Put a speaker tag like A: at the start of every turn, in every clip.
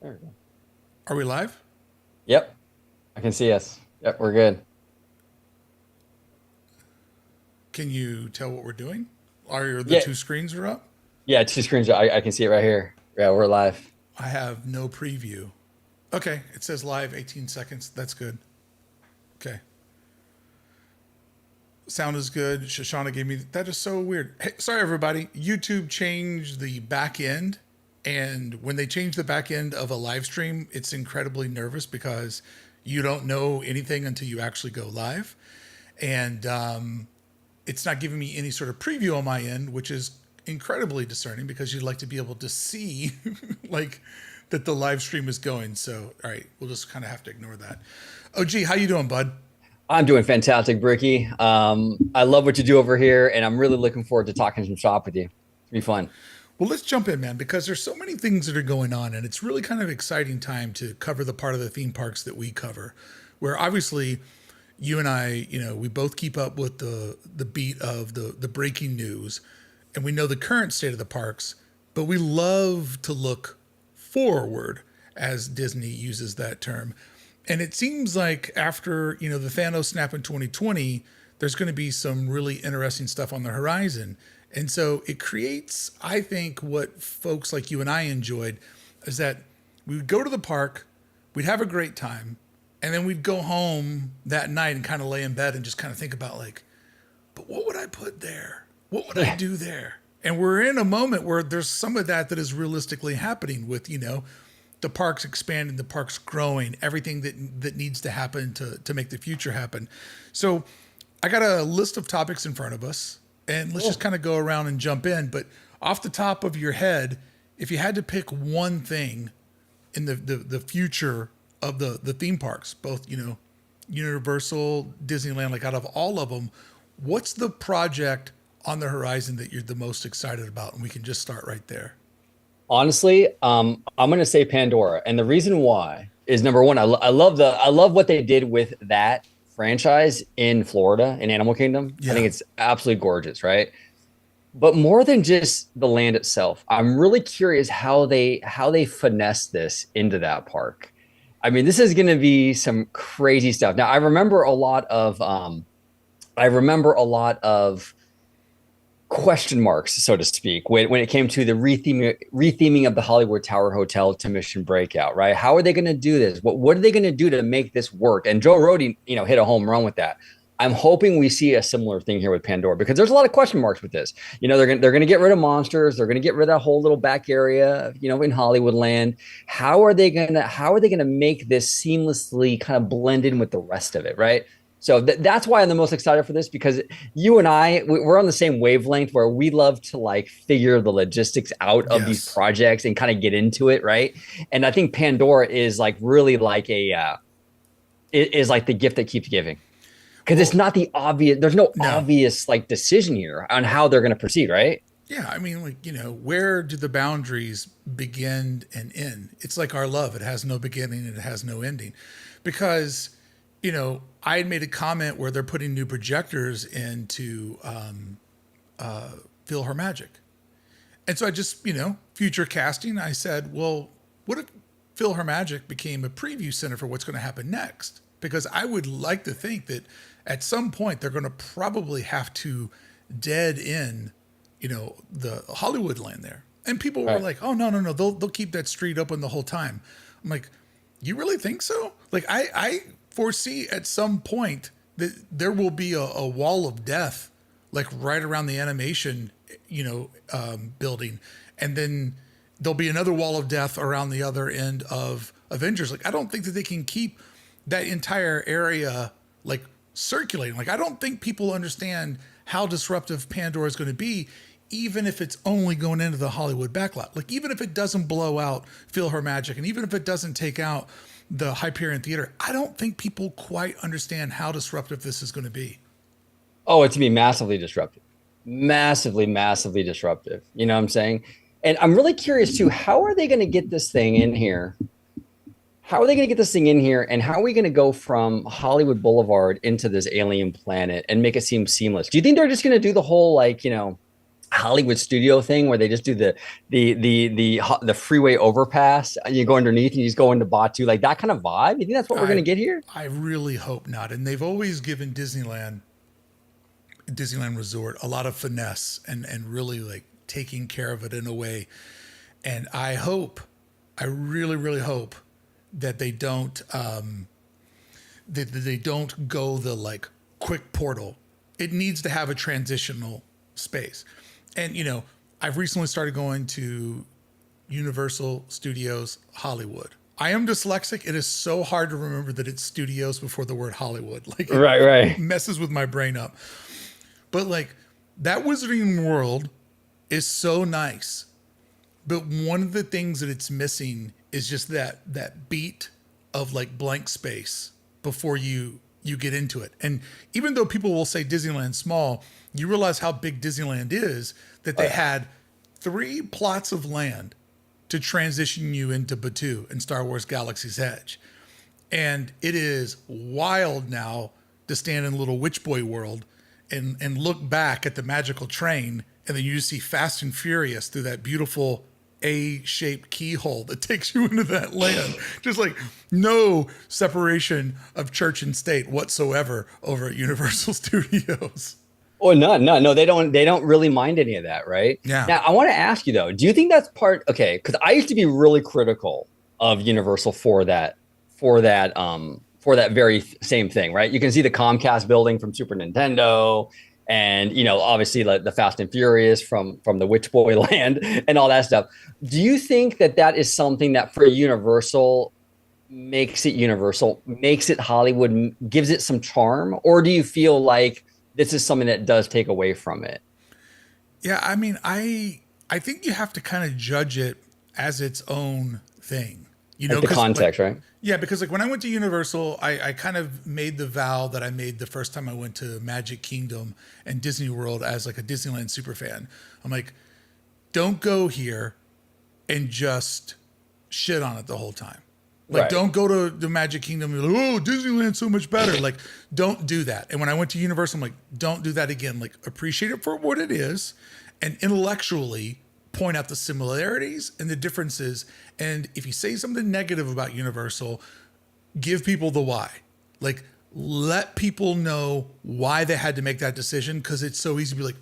A: There we go.
B: Are we live?
A: Yep, I can see us. Yep, we're good.
B: Can you tell what we're doing? Are the
A: Yeah,
B: two screens are up?
A: yeah, two screens. I can see it right here. Yeah, we're live.
B: I have no preview. Okay, it says live 18 seconds. That's good. Okay. Sound is good. Shoshana gave me that is so weird. Hey, sorry everybody. YouTube changed the back end, and when they change the back end of a live stream, it's incredibly nervous because you don't know anything until you actually go live. And it's not giving me any sort of preview on my end, which is incredibly discerning because you'd like to be able to see like that the live stream is going. So, all right, we'll just kind of have to ignore that. OG, how you doing, bud?
A: I'm doing fantastic, Brickey. I love what you do over here, and I'm really looking forward to talking some shop with you. It'll be fun.
B: Well, let's jump in, man, because there's so many things that are going on, and it's really kind of exciting time to cover the part of the theme parks that we cover, where obviously you and I, we both keep up with the beat of the breaking news, and we know the current state of the parks, but we love to look forward, as Disney uses that term. And it seems like after, the Thanos snap in 2020, there's going to be some really interesting stuff on the horizon. And so it creates, I think, what folks like you and I enjoyed is that we would go to the park, we'd have a great time, and then we'd go home that night and kind of lay in bed and just kind of think about like, but what would I put there? What would I
A: Yeah,
B: do there? And we're in a moment where there's some of that that is realistically happening with, the parks expanding, the parks growing, everything that needs to happen to make the future happen. So I got a list of topics in front of us, and let's just
A: cool.
B: kind of go around and jump in. But off the top of your head, if you had to pick one thing in the future of the theme parks, both Universal, Disneyland, like out of all of them, what's the project on the horizon that you're the most excited about? And we can just start right there.
A: Honestly, I'm gonna say Pandora, and the reason why is number one, I love what they did with that franchise in Florida in Animal Kingdom. I think
B: Yeah.
A: it's absolutely gorgeous, right? But more than just the land itself, I'm really curious how they finesse this into that park. I mean, this is going to be some crazy stuff. Now, I remember a lot of question marks, so to speak, when it came to the retheming of the Hollywood Tower Hotel to Mission Breakout, right? How are they going to do this? What are they going to do to make this work? And Joe Rohde, hit a home run with that. I'm hoping we see a similar thing here with Pandora because there's a lot of question marks with this. They're gonna get rid of monsters. They're gonna get rid of that whole little back area, in Hollywood land. How are they gonna make this seamlessly kind of blend in with the rest of it, right? So that's why I'm the most excited for this because you and we're on the same wavelength where we love to like figure the logistics out of these
B: Yes.
A: projects and kind of get into it, right? And I think Pandora is like really like it is like the gift that keeps giving because it's
B: Well,
A: not the obvious. There's no
B: no.
A: obvious like decision here on how they're going to proceed, right?
B: Yeah, I mean, like, where do the boundaries begin and end? It's like our love. It has no beginning and it has no ending. Because, I had made a comment where they're putting new projectors into Feel Her Magic. And so I just, future casting, I said, well, what if Feel Her Magic became a preview center for what's going to happen next? Because I would like to think that at some point they're going to probably have to dead in, the Hollywood land there. And people were
A: Right.
B: like, oh, no, no, no, they'll keep that street open the whole time. I'm like, you really think so? Like, I foresee at some point that there will be a wall of death, like right around the animation, building, and then there'll be another wall of death around the other end of Avengers. Like, I don't think that they can keep that entire area like circulating. Like, I don't think people understand how disruptive Pandora is going to be, even if it's only going into the Hollywood backlot. Like, even if it doesn't blow out Feel Her Magic, and even if it doesn't take out the Hyperion Theater, I don't think people quite understand how disruptive this is going to be.
A: Oh, it's gonna be massively disruptive, massively, massively disruptive. You know what I'm saying? And I'm really curious too. How are they going to get this thing in here? How are they going to get this thing in here? And how are we going to go from Hollywood Boulevard into this alien planet and make it seem seamless? Do you think they're just going to do the whole like Hollywood studio thing where they just do the freeway overpass. You go underneath and you just go into Batu, like that kind of vibe. You think that's what we're
B: I
A: gonna get here?
B: I really hope not. And they've always given Disneyland Resort a lot of finesse and really like taking care of it in a way. And I really hope that they don't go the like quick portal. It needs to have a transitional space. And I've recently started going to Universal Studios Hollywood. I am dyslexic. It is so hard to remember that it's studios before the word Hollywood. Like it
A: Right, right.
B: messes with my brain up. But like that Wizarding World is so nice. But one of the things that it's missing is just that beat of like blank space before you get into it. And even though people will say Disneyland's small, you realize how big Disneyland is, that they had 3 plots of land to transition you into Batuu and Star Wars Galaxy's Edge. And it is wild now to stand in little Witch Boy world and look back at the magical train, and then you just see Fast and Furious through that beautiful A-shaped keyhole that takes you into that land. Just like no separation of church and state whatsoever over at Universal Studios.
A: Or none, no, no, they don't really mind any of that, right?
B: Yeah.
A: Now, I want to ask you though, do you think that's part okay? Because I used to be really critical of Universal for that very same thing, right? You can see the Comcast building from Super Nintendo, and obviously like the Fast and Furious from the Witch Boy Land and all that stuff. Do you think that that is something that for Universal, makes it Hollywood, gives it some charm, or do you feel like this is something that does take away from it?
B: Yeah, I mean, I think you have to kind of judge it as its own thing.
A: Like the
B: Because
A: context, right?
B: yeah, because like when I went to Universal, I kind of made the vow that I made the first time I went to Magic Kingdom and Disney World as like a Disneyland super fan. I'm like, don't go here and just shit on it the whole time. Like,
A: Right.
B: don't go to the Magic Kingdom and be like, oh, Disneyland's so much better. Like, don't do that. And when I went to Universal, I'm like, don't do that again. Like, appreciate it for what it is and intellectually point out the similarities and the differences. And if you say something negative about Universal, give people the why. Like, let people know why they had to make that decision, because it's so easy to be like,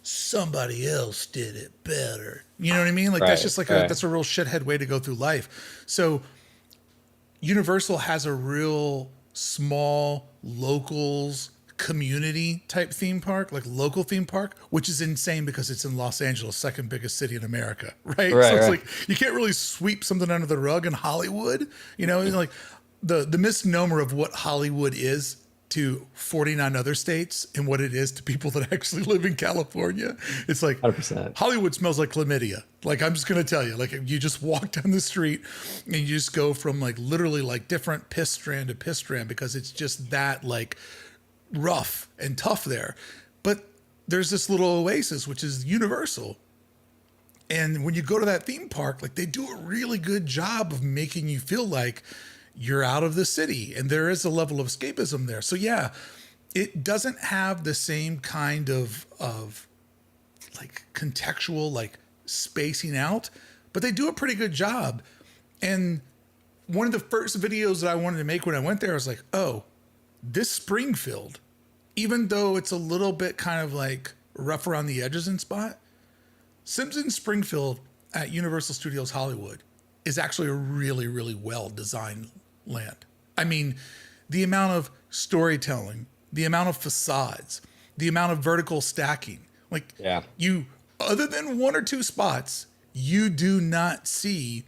B: somebody else did it better. You know what I mean? Like, that's
A: Right.
B: just like
A: Right.
B: that's a real shithead way to go through life. So Universal has a real small locals community type theme park, like local theme park, which is insane because it's in Los Angeles, second biggest city in America, right? So
A: Right.
B: it's
A: Right.
B: like you can't really sweep something under the rug in Hollywood, like the misnomer of what Hollywood is to 49 other states and what it is to people that actually live in California. It's like
A: 100%.
B: Hollywood smells like chlamydia. Like, I'm just going to tell you, like, if you just walk down the street and you just go from like literally like different piss strand to piss strand, because it's just that like rough and tough there. But there's this little oasis, which is Universal. And when you go to that theme park, like, they do a really good job of making you feel like you're out of the city, and there is a level of escapism there. So yeah, it doesn't have the same kind of like contextual like spacing out, but they do a pretty good job. And one of the first videos that I wanted to make when I went there, I was like, oh, this Springfield, even though it's a little bit kind of like rough around the edges in spot, Simpsons Springfield at Universal Studios Hollywood is actually a really, really well designed land. I mean, the amount of storytelling, the amount of facades, the amount of vertical stacking, like,
A: Yeah.
B: you, other than 1 or 2 spots, you do not see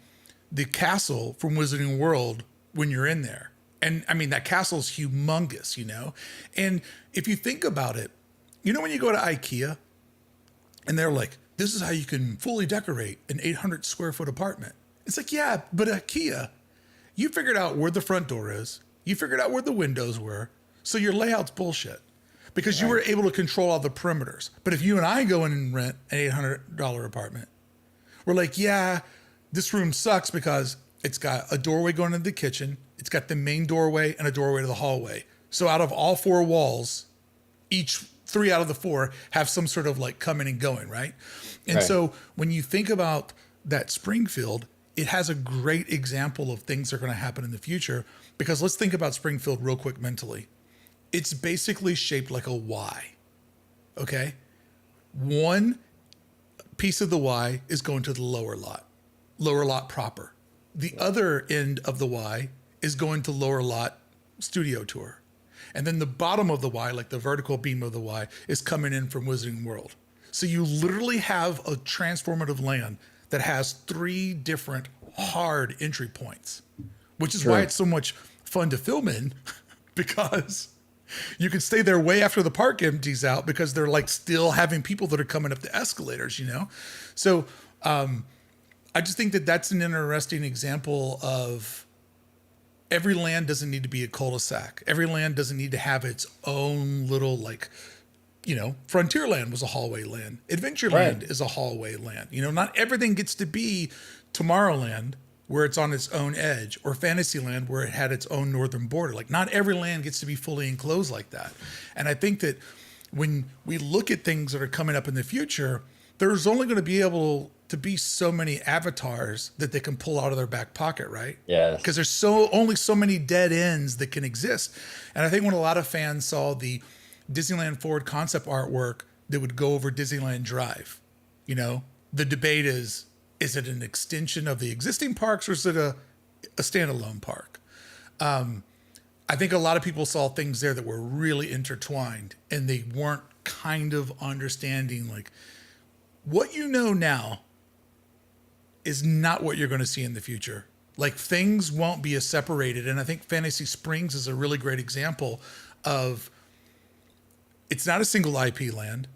B: the castle from Wizarding World when you're in there. And I mean, that castle's humongous, And if you think about it, when you go to IKEA and they're like, this is how you can fully decorate an 800 square foot apartment. It's like, yeah, but IKEA, you figured out where the front door is. You figured out where the windows were. So your layout's bullshit because you were able to control all the perimeters. But if you and I go in and rent an $800 apartment, we're like, yeah, this room sucks because it's got a doorway going into the kitchen. It's got the main doorway and a doorway to the hallway. So out of all 4 walls, each 3 out of the 4 have some sort of like coming and going, right? And
A: Right.
B: so when you think about that Springfield, it has a great example of things that are going to happen in the future. Because let's think about Springfield real quick mentally. It's basically shaped like a Y. Okay? One piece of the Y is going to the lower lot proper. The other end of the Y is going to lower lot studio tour. And then the bottom of the Y, like the vertical beam of the Y, is coming in from Wizarding World. So you literally have a transformative land that has 3 different hard entry points, which is why it's so much fun to film in, because you can stay there way after the park empties out, because they're like still having people that are coming up the escalators, you know? So I just think that that's an interesting example of every land doesn't need to be a cul-de-sac. Every land doesn't need to have its own little, like, you know, Frontierland was a hallway land. Adventureland is a hallway land. You know, not everything gets to be Tomorrowland, where it's on its own edge, or Fantasyland, where it had its own northern border. Like, not every land gets to be fully enclosed like that. And I think that when we look at things that are coming up in the future, there's only going to be able to be so many avatars that they can pull out of their back pocket, right?
A: Yes.
B: Because there's only so many dead ends that can exist. And I think when a lot of fans saw the Disneyland Forward concept artwork that would go over Disneyland Drive, you know, the debate is it an extension of the existing parks, or is it a standalone park? I think a lot of people saw things there that were really intertwined, and they weren't kind of understanding, like, what you know now is not what you're going to see in the future. Like, things won't be as separated. And I think Fantasy Springs is a really great example of, it's not a single IP land.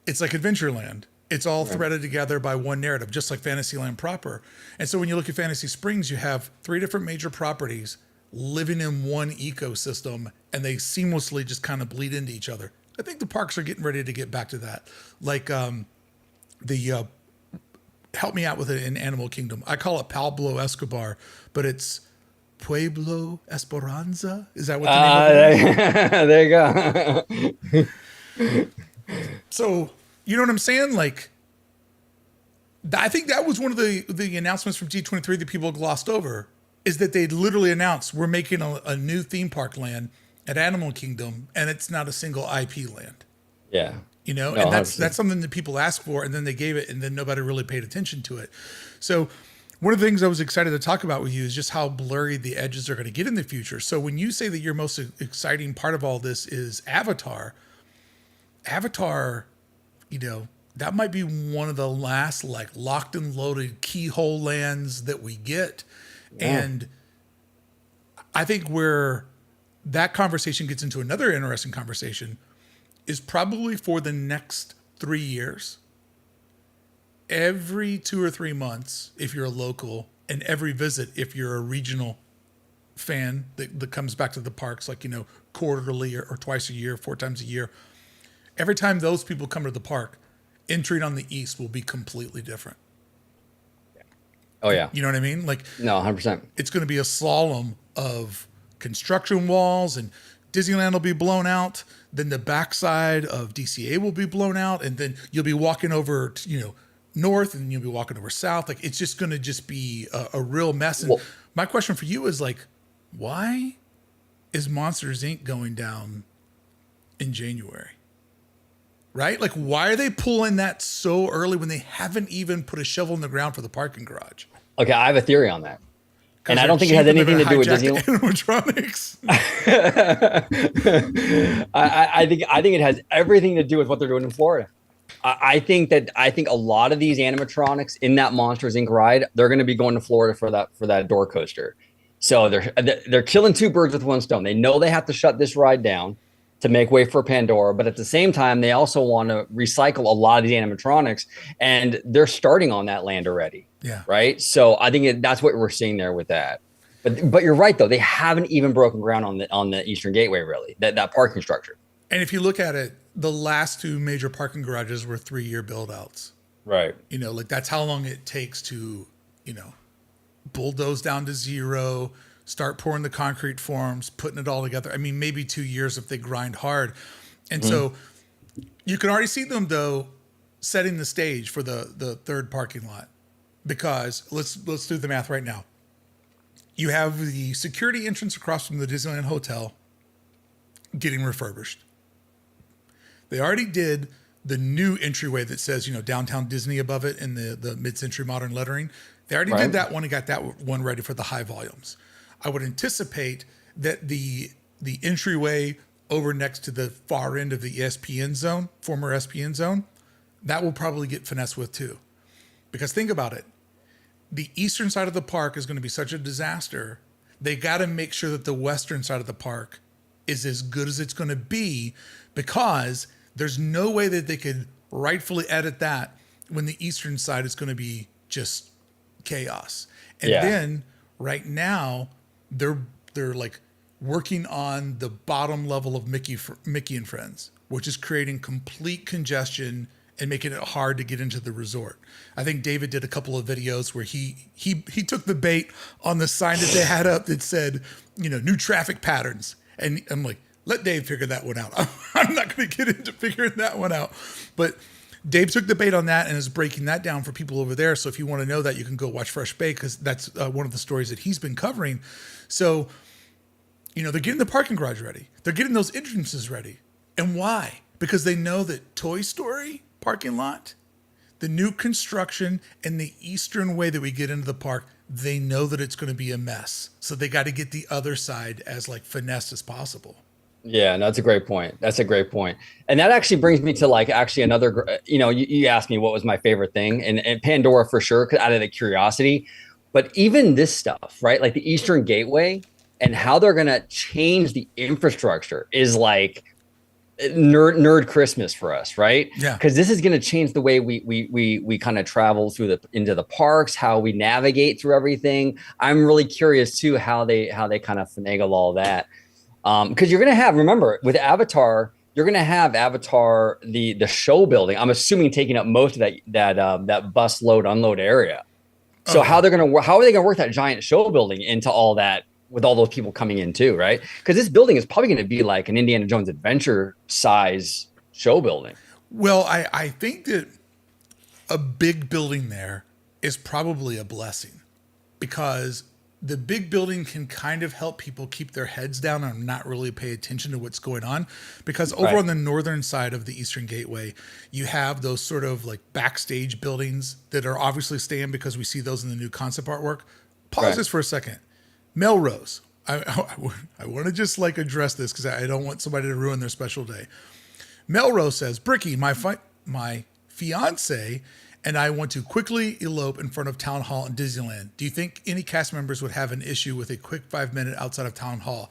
B: It's like Adventureland. It's all threaded together by one narrative, just like Fantasyland proper. And so when you look at Fantasy Springs, you have 3 different major properties living in one ecosystem, and they seamlessly just kind of bleed into each other. I think the parks are getting ready to get back to that. Like help me out with it in Animal Kingdom. I call it Pablo Escobar, but it's Pueblo Esperanza. Is that what the name of it is?
A: There you go.
B: So, you know what I'm saying? Like, I think that was one of the announcements from G23 that people glossed over, is that they literally announced, we're making a new theme park land at Animal Kingdom, and it's not a single IP land.
A: Yeah.
B: You know,
A: No,
B: and that's
A: 100%.
B: something that people asked for, and then they gave it, and then nobody really paid attention to it. So one of the things I was excited to talk about with you is just how blurry the edges are going to get in the future. So when you say that your most exciting part of all this is Avatar, you know, that might be one of the last, like, locked and loaded keyhole lands that we get.
A: Yeah.
B: And I think where that conversation gets into another interesting conversation is probably for the next 3 years. Every 2 or 3 months, if you're a local, and every visit, if you're a regional fan that comes back to the parks, like, you know, quarterly or twice a year, 4 times a year, every time those people come to the park, entering on the east will be completely different.
A: Oh, yeah.
B: You know what I mean? Like,
A: No, 100%.
B: it's going to be a slalom of construction walls, and Disneyland will be blown out. Then the backside of DCA will be blown out. And then you'll be walking over, to, you know, north, and you'll be walking over south. Like, it's just going to just be a real mess. And my question for you is, like, why is Monsters Inc. going down in January? Right? Like, why are they pulling that so early when they haven't even put a shovel in the ground for the parking garage?
A: Okay, I have a theory on that. And I don't think it has anything to do with Disneyland.
B: Animatronics.
A: I think it has everything to do with what they're doing in Florida. I think a lot of these animatronics in that Monsters Inc. ride, they're going to be going to Florida for that door coaster. So they're killing 2 birds with 1 stone. They know they have to shut this ride down to make way for Pandora, but at the same time, they also want to recycle a lot of these animatronics, and they're starting on that land already.
B: Yeah.
A: Right. So I think that's what we're seeing there with that. But you're right, though. They haven't even broken ground on the Eastern Gateway, really, that parking structure.
B: And if you look at it, the last 2 major parking garages were 3-year build outs.
A: Right.
B: You know, like, that's how long it takes to, you know, bulldoze down to zero, start pouring the concrete forms, putting it all together. I mean, maybe 2 years if they grind hard. And so You can already see them though setting the stage for the third parking lot because let's do the math right now. You have the security entrance across from the Disneyland Hotel getting refurbished. They already did the new entryway that says, Downtown Disney above it in the mid-century modern lettering. They already did
A: Right.
B: that one and got that one ready for the high volumes. I would anticipate that the entryway over next to the far end of the ESPN zone, former ESPN zone, that will probably get finessed with too. Because think about it. The eastern side of the park is going to be such a disaster. They got to make sure that the western side of the park is as good as it's going to be because there's no way that they could rightfully edit that when the eastern side is going to be just chaos. And
A: Yeah.
B: then right now they're like working on the bottom level of Mickey and Friends, which is creating complete congestion and making it hard to get into the resort. I think David did a couple of videos where he took the bait on the sign that they had up that said, new traffic patterns. And I'm like, let Dave figure that one out. I'm not going to get into figuring that one out. But Dave took the bait on that and is breaking that down for people over there. So if you want to know that, you can go watch Fresh Bake because that's one of the stories that he's been covering. So, they're getting the parking garage ready. They're getting those entrances ready. And why? Because they know that Toy Story parking lot, the new construction, and the eastern way that we get into the park, they know that it's going to be a mess. So they got to get the other side as finessed as possible.
A: Yeah, no, that's a great point. That's a great point. And that actually brings me to actually another, you asked me what was my favorite thing and Pandora for sure, out of the curiosity, but even this stuff, right? Like the Eastern Gateway and how they're going to change the infrastructure is nerd Christmas for us, right?
B: Yeah.
A: Because this is going to change the way we kind of travel into the parks, how we navigate through everything. I'm really curious too how they kind of finagle all that. Because you're going to have, remember, with Avatar, you're going to have Avatar, the show building. I'm assuming taking up most of that bus load unload area. So how are they going to work that giant show building into all that with all those people coming in too, right? Because this building is probably going to be like an Indiana Jones adventure size show building.
B: Well, I think that a big building there is probably a blessing because the big building can kind of help people keep their heads down and not really pay attention to what's going on. Because over on the northern side of the Eastern Gateway, you have those sort of backstage buildings that are obviously staying because we see those in the new concept artwork. Pause this for a second. Melrose. I want to just address this because I don't want somebody to ruin their special day. Melrose says, Brickey, my fiance and I want to quickly elope in front of Town Hall in Disneyland. Do you think any cast members would have an issue with a quick 5-minute outside of Town Hall?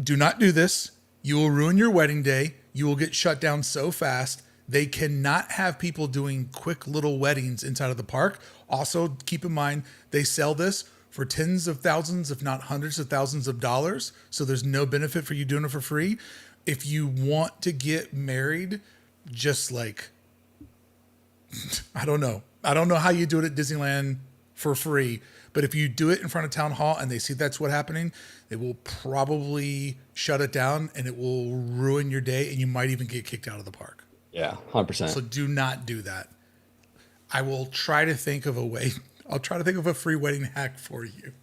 B: Do not do this. You will ruin your wedding day. You will get shut down so fast. They cannot have people doing quick little weddings inside of the park. Also, keep in mind, they sell this for tens of thousands, if not hundreds of thousands of dollars. So there's no benefit for you doing it for free. If you want to get married, just I don't know. I don't know how you do it at Disneyland for free, but if you do it in front of Town Hall and they see that's what's happening, they will probably shut it down and it will ruin your day and you might even get kicked out of the park.
A: Yeah, 100%.
B: So do not do that. I will try to think of a way. I'll try to think of a free wedding hack for you.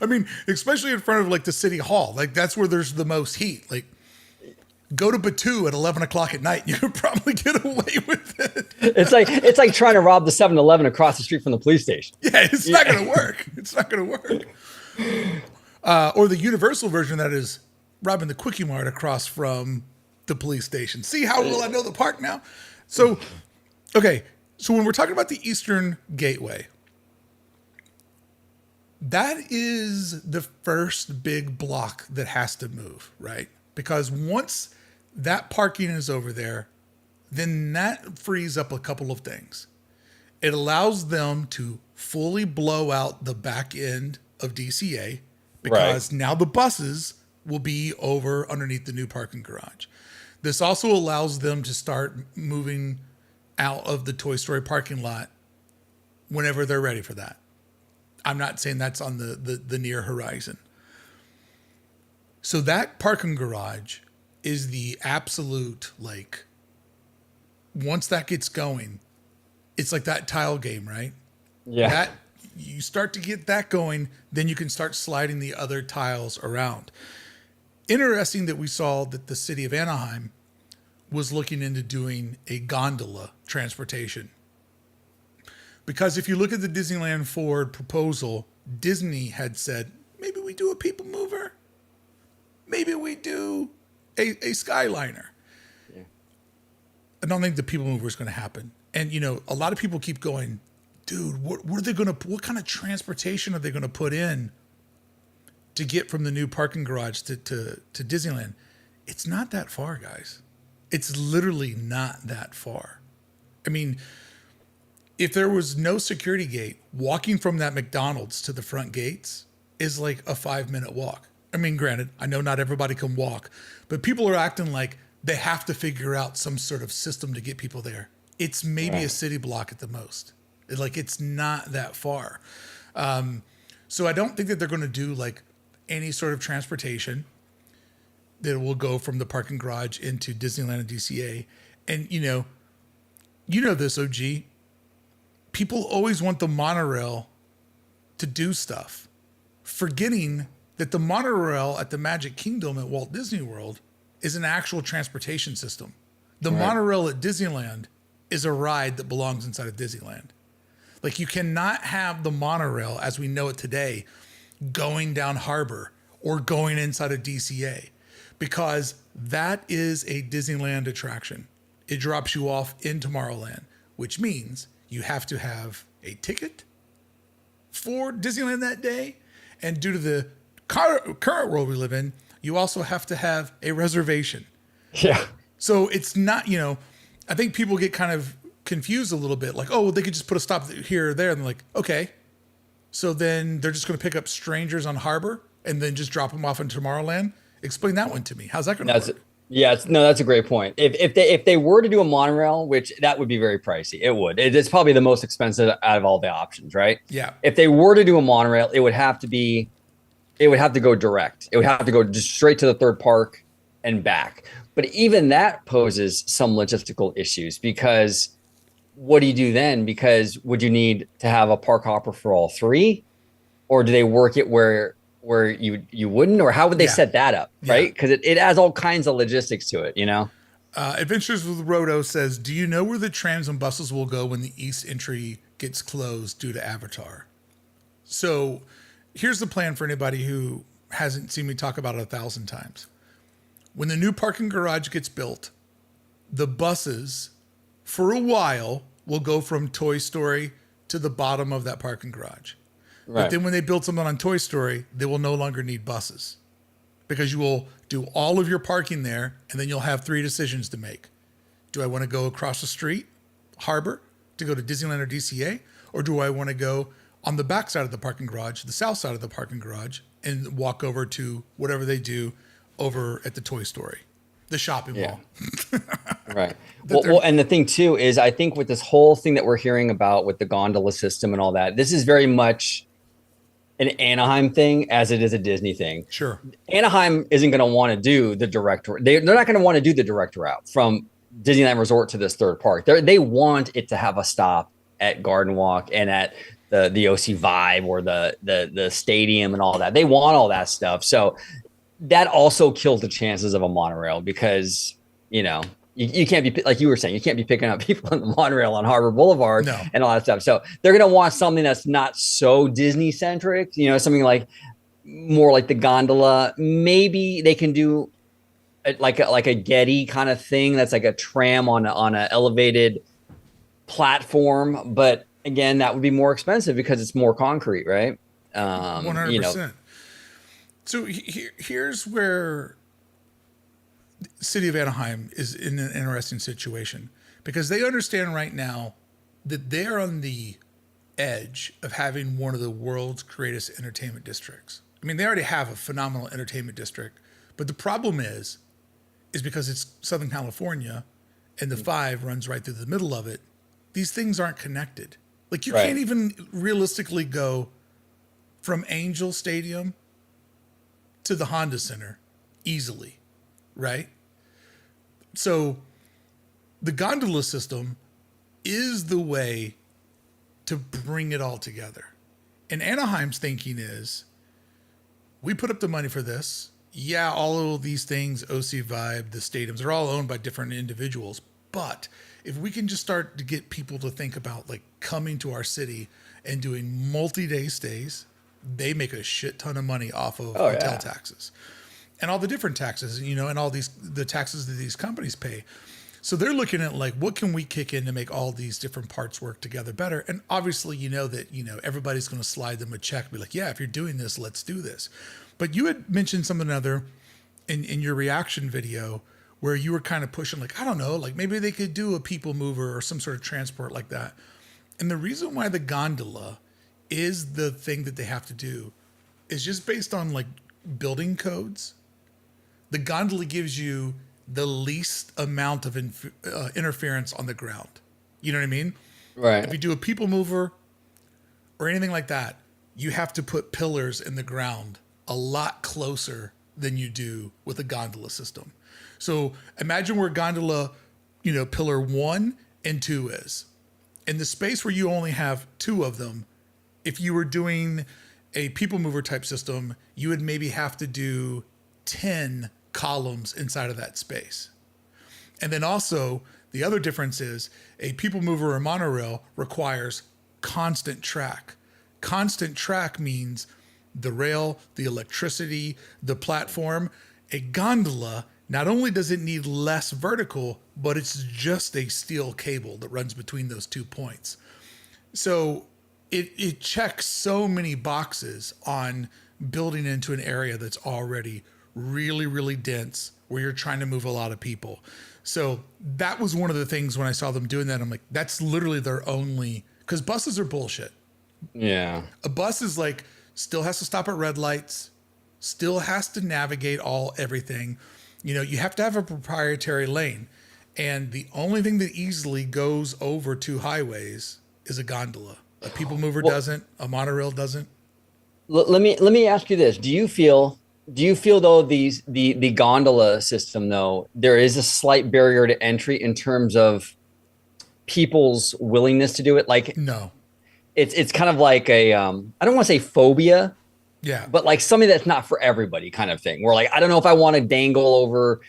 B: I mean, especially in front of the city hall, that's where there's the most heat. Go to Batu at 11 o'clock at night. You could probably get away with it.
A: It's like trying to rob the 7-Eleven across the street from the police station.
B: Yeah, it's not going to work. It's not going to work. Or the Universal version that is robbing the Quickie Mart across from the police station. See how well I know the park now? So, okay. So when we're talking about the Eastern Gateway, that is the first big block that has to move, right? Because once that parking is over there, then that frees up a couple of things. It allows them to fully blow out the back end of DCA because now the buses will be over underneath the new parking garage. This also allows them to start moving out of the Toy Story parking lot whenever they're ready for that. I'm not saying that's on the near horizon. So that parking garage is the absolute once that gets going, it's like that tile game, right?
A: Yeah.
B: That you start to get that going, then you can start sliding the other tiles around. Interesting that we saw that the city of Anaheim was looking into doing a gondola transportation. Because if you look at the Disneyland Forward proposal, Disney had said, maybe we do a people mover. Maybe we do a Skyliner.
A: Yeah.
B: I don't think the people mover is going to happen. And, you know, a lot of people keep going, dude, what are they going to, what kind of transportation are they going to put in to get from the new parking garage to Disneyland? It's not that far, guys. It's literally not that far. I mean, if there was no security gate, walking from that McDonald's to the front gates is like a 5-minute walk. I mean, granted, I know not everybody can walk, but people are acting like they have to figure out some sort of system to get people there. It's maybe a city block at the most. It's not that far. So I don't think that they're going to do like any sort of transportation that will go from the parking garage into Disneyland and DCA. And you know this, OG. People always want the monorail to do stuff, forgetting that the monorail at the Magic Kingdom at Walt Disney World is an actual transportation system. The monorail at Disneyland is a ride that belongs inside of Disneyland. Like, you cannot have the monorail as we know it today going down Harbor or going inside of DCA, because that is a Disneyland attraction. It drops you off in Tomorrowland, which means you have to have a ticket for Disneyland that day. And due to the current world we live in, you also have to have a reservation.
A: Yeah.
B: So it's not, I think people get kind of confused a little bit. Like, oh, well, they could just put a stop here or there. And they're like, okay. So then they're just going to pick up strangers on Harbor and then just drop them off in Tomorrowland. Explain that one to me. How's that going to work?
A: Yeah, that's a great point. If they were to do a monorail, which that would be very pricey, it would. It's probably the most expensive out of all the options, right?
B: Yeah.
A: If they were to do a monorail, it would have to go direct. It would have to go just straight to the third park and back. But even that poses some logistical issues, because what do you do then? Because would you need to have a park hopper for all three, or do they work it where you wouldn't, or how would they set that up, right? Because it has all kinds of logistics to it,
B: Adventures with Roto says, do you know where the trams and buses will go when the east entry gets closed due to Avatar? So here's the plan for anybody who hasn't seen me talk about it 1,000 times. When the new parking garage gets built, the buses for a while will go from Toy Story to the bottom of that parking garage. Right. But then when they build something on Toy Story, they will no longer need buses, because you will do all of your parking there, and then you'll have 3 decisions to make. Do I want to go across the street, Harbor, to go to Disneyland or DCA? Or do I want to go on the back side of the parking garage, the south side of the parking garage, and walk over to whatever they do over at the Toy Story, the shopping mall?
A: Right. Well, and the thing too is, I think with this whole thing that we're hearing about with the gondola system and all that, this is very much an Anaheim thing as it is a Disney thing.
B: Sure.
A: Anaheim isn't going to want to do the direct. They're not going to want to do the direct route from Disneyland Resort to this third park. They want it to have a stop at Garden Walk and at the OC Vibe or the stadium and all that. They want all that stuff. So that also kills the chances of a monorail, because you can't be, like you were saying, you can't be picking up people on the monorail on Harbor Boulevard and all that stuff. So they're going to want something that's not so Disney centric, something like more like the gondola. Maybe they can do like a Getty kind of thing. That's like a tram on a elevated platform. But again, that would be more expensive because it's more concrete, right?
B: 100%. So here's where City of Anaheim is in an interesting situation, because they understand right now that they're on the edge of having one of the world's greatest entertainment districts. I mean, they already have a phenomenal entertainment district, but the problem is because it's Southern California and the 5 runs right through the middle of it. These things aren't connected. Like, you can't even realistically go from Angel Stadium to the Honda Center easily, right? So the gondola system is the way to bring it all together. And Anaheim's thinking is, we put up the money for this. Yeah, all of these things, OC Vibe, the stadiums, are all owned by different individuals. But if we can just start to get people to think about like coming to our city and doing multi-day stays, they make a shit ton of money off of
A: Oh
B: hotel
A: yeah.
B: taxes and all the different taxes, and all the taxes that these companies pay. So they're looking at like, what can we kick in to make all these different parts work together better? And obviously, everybody's going to slide them a check, be like, yeah, if you're doing this, let's do this. But you had mentioned something other in your reaction video where you were kind of pushing, like, I don't know, like maybe they could do a people mover or some sort of transport like that. And the reason why the gondola is the thing that they have to do is just based on like building codes. The gondola gives you the least amount of interference on the ground. You know what I mean? If
A: Right.
B: you do a people mover or anything like that, you have to put pillars in the ground a lot closer than you do with a gondola system. So imagine where gondola, pillar 1 and 2 is. In the space where you only have 2 of them, if you were doing a people mover type system, you would maybe have to do 10 columns inside of that space. And then also, the other difference is a people mover or monorail requires constant track. Constant track means the rail, the electricity, the platform. A gondola, not only does it need less vertical, but it's just a steel cable that runs between those 2 points. So it checks so many boxes on building into an area that's already really, really dense where you're trying to move a lot of people. So that was one of the things when I saw them doing that. I'm like, that's literally their only, because buses are bullshit.
A: Yeah.
B: A bus is like, still has to stop at red lights, still has to navigate everything. You have to have a proprietary lane. And the only thing that easily goes over 2 highways is a gondola. A people mover
A: Well,
B: doesn't, a monorail doesn't.
A: let me ask you this. Do you feel though the gondola system though, there is a slight barrier to entry in terms of people's willingness to do it? Like
B: No.
A: it's kind of like a I don't want to say phobia,
B: Yeah.
A: but like something that's not for everybody kind of thing. Where like I don't know if I want to dangle over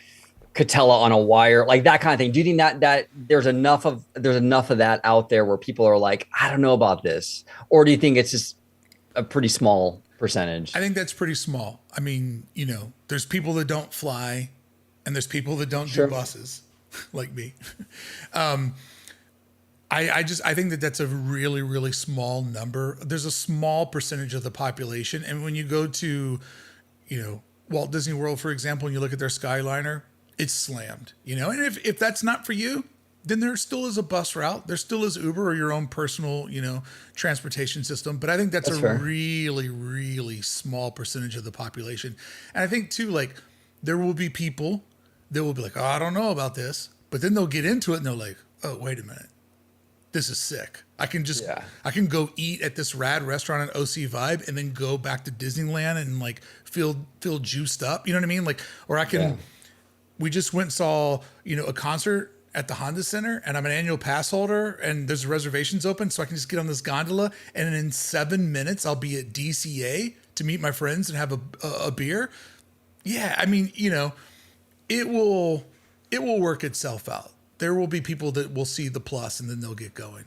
A: Catella on a wire, like that kind of thing. Do you think that there's enough of that out there where people are like, I don't know about this, or do you think it's just a pretty small
B: I
A: percentage?
B: think that's pretty small. I mean, there's people that don't fly and there's people that don't do
A: Sure.
B: buses like me. I think that that's a really, really small number. There's a small percentage of the population. And when you go to, Walt Disney World, for example, and you look at their Skyliner, it's slammed, and if that's not for you, then there still is a bus route. There still is Uber or your own personal, transportation system. But I think that's
A: That's
B: a
A: fair.
B: really, really small percentage of the population. And I think too, like there will be people that will be like, oh, I don't know about this. But then they'll get into it and they're like, oh, wait a minute. This is sick.
A: Yeah.
B: I can go eat at this rad restaurant at OC Vibe and then go back to Disneyland and like feel juiced up. You know what I mean? Like, or
A: Yeah.
B: we just went and saw, a concert at the Honda Center and I'm an annual pass holder and there's reservations open. So I can just get on this gondola and in 7 minutes, I'll be at DCA to meet my friends and have a beer. Yeah. I mean, it will, it will work itself out. There will be people that will see the plus and then they'll get going.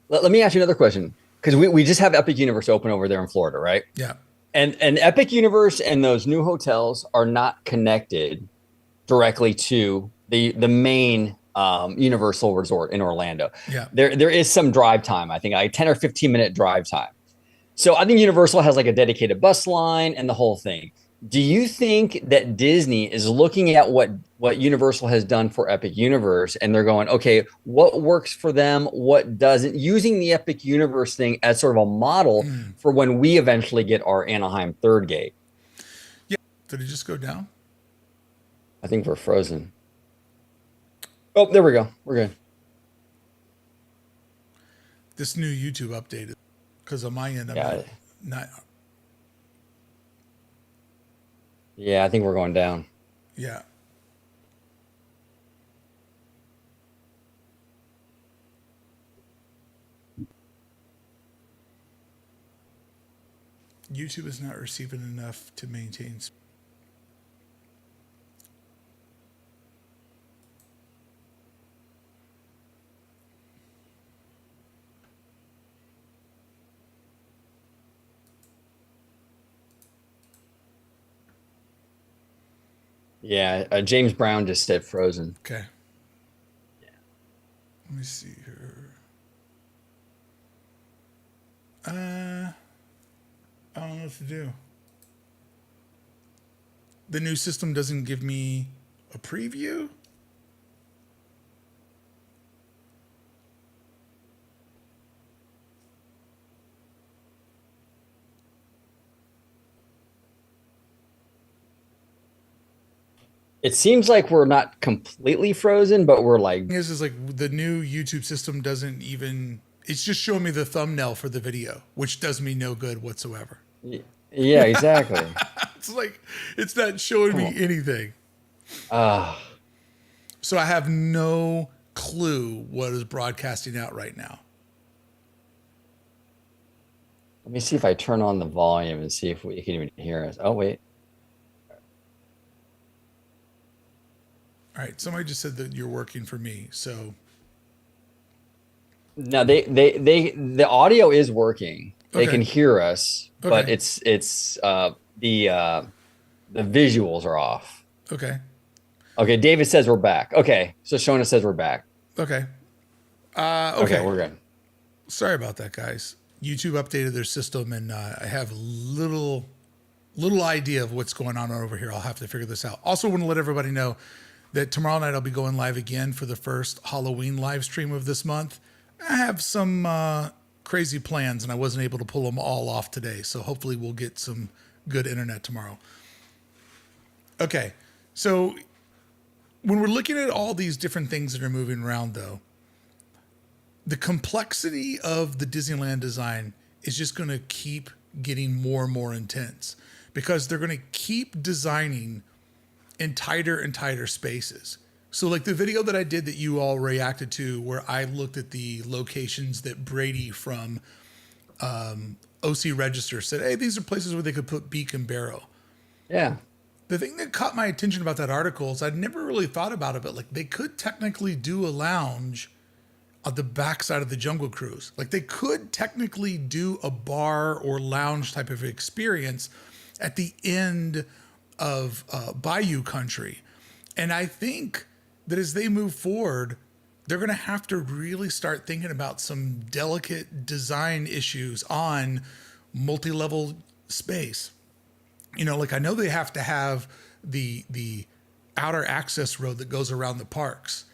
A: Let me ask you another question because we just have Epic Universe open over there in Florida, right?
B: Yeah.
A: And Epic Universe and those new hotels are not connected directly to the main Universal Resort in Orlando.
B: Yeah.
A: There is some drive time. I think like 10 or 15-minute drive time. So I think Universal has like a dedicated bus line and the whole thing. Do you think that Disney is looking at what Universal has done for Epic Universe and they're going, okay, what works for them, what doesn't, using the Epic Universe thing as sort of a model for when we eventually get our Anaheim third gate?
B: Yeah. Did it just go down?
A: I think we're frozen. Oh, there we go. We're good.
B: This new YouTube updated because on my end, I'm
A: Yeah.
B: not,
A: Yeah, I think we're going down.
B: yeah. YouTube is not receiving enough to maintain.
A: Yeah, James Brown just said frozen.
B: Okay. Let me see here. I don't know what to do. The new system doesn't give me a preview.
A: It seems like we're not completely frozen, but we're like,
B: Is like the new YouTube system doesn't even. It's just showing me the thumbnail for the video, which does me no good whatsoever.
A: yeah, exactly.
B: It's like it's not showing
A: Come
B: me
A: on.
B: anything.
A: Uh,
B: So I have no clue what is broadcasting out right now.
A: Let me see if I turn on the volume and see if we can even hear us. Oh, wait.
B: All right, somebody just said that you're working for me. So
A: No, the audio is working. They
B: okay,
A: can hear us, but
B: okay,
A: the visuals are off.
B: okay,
A: Okay, David says we're back. Okay, so Shona says we're back.
B: okay,
A: Okay,
B: okay.
A: we're good.
B: Sorry about that, guys. YouTube updated their system, and I have little idea of what's going on over here. I'll have to figure this out. Also, want to let everybody know that tomorrow night I'll be going live again for the first Halloween live stream of this month. I have some crazy plans, and I wasn't able to pull them all off today. So hopefully, we'll get some good internet tomorrow. Okay, so when we're looking at all these different things that are moving around, though, the complexity of the Disneyland design is just going to keep getting more and more intense because they're going to keep designing in tighter and tighter spaces. So, like the video that I did that you all reacted to, where I looked at the locations that Brady from OC Register said, hey, these are places where they could put Beak and Barrow.
A: Yeah.
B: The thing that caught my attention about that article is I'd never really thought about it, but like they could technically do a lounge on the backside of the Jungle Cruise. Like they could technically do a bar or lounge type of experience at the end of Bayou Country. And I think that as they move forward, they're going to have to really start thinking about some delicate design issues on multi-level space. You know, like I know they have to have the outer access road that goes around the parks,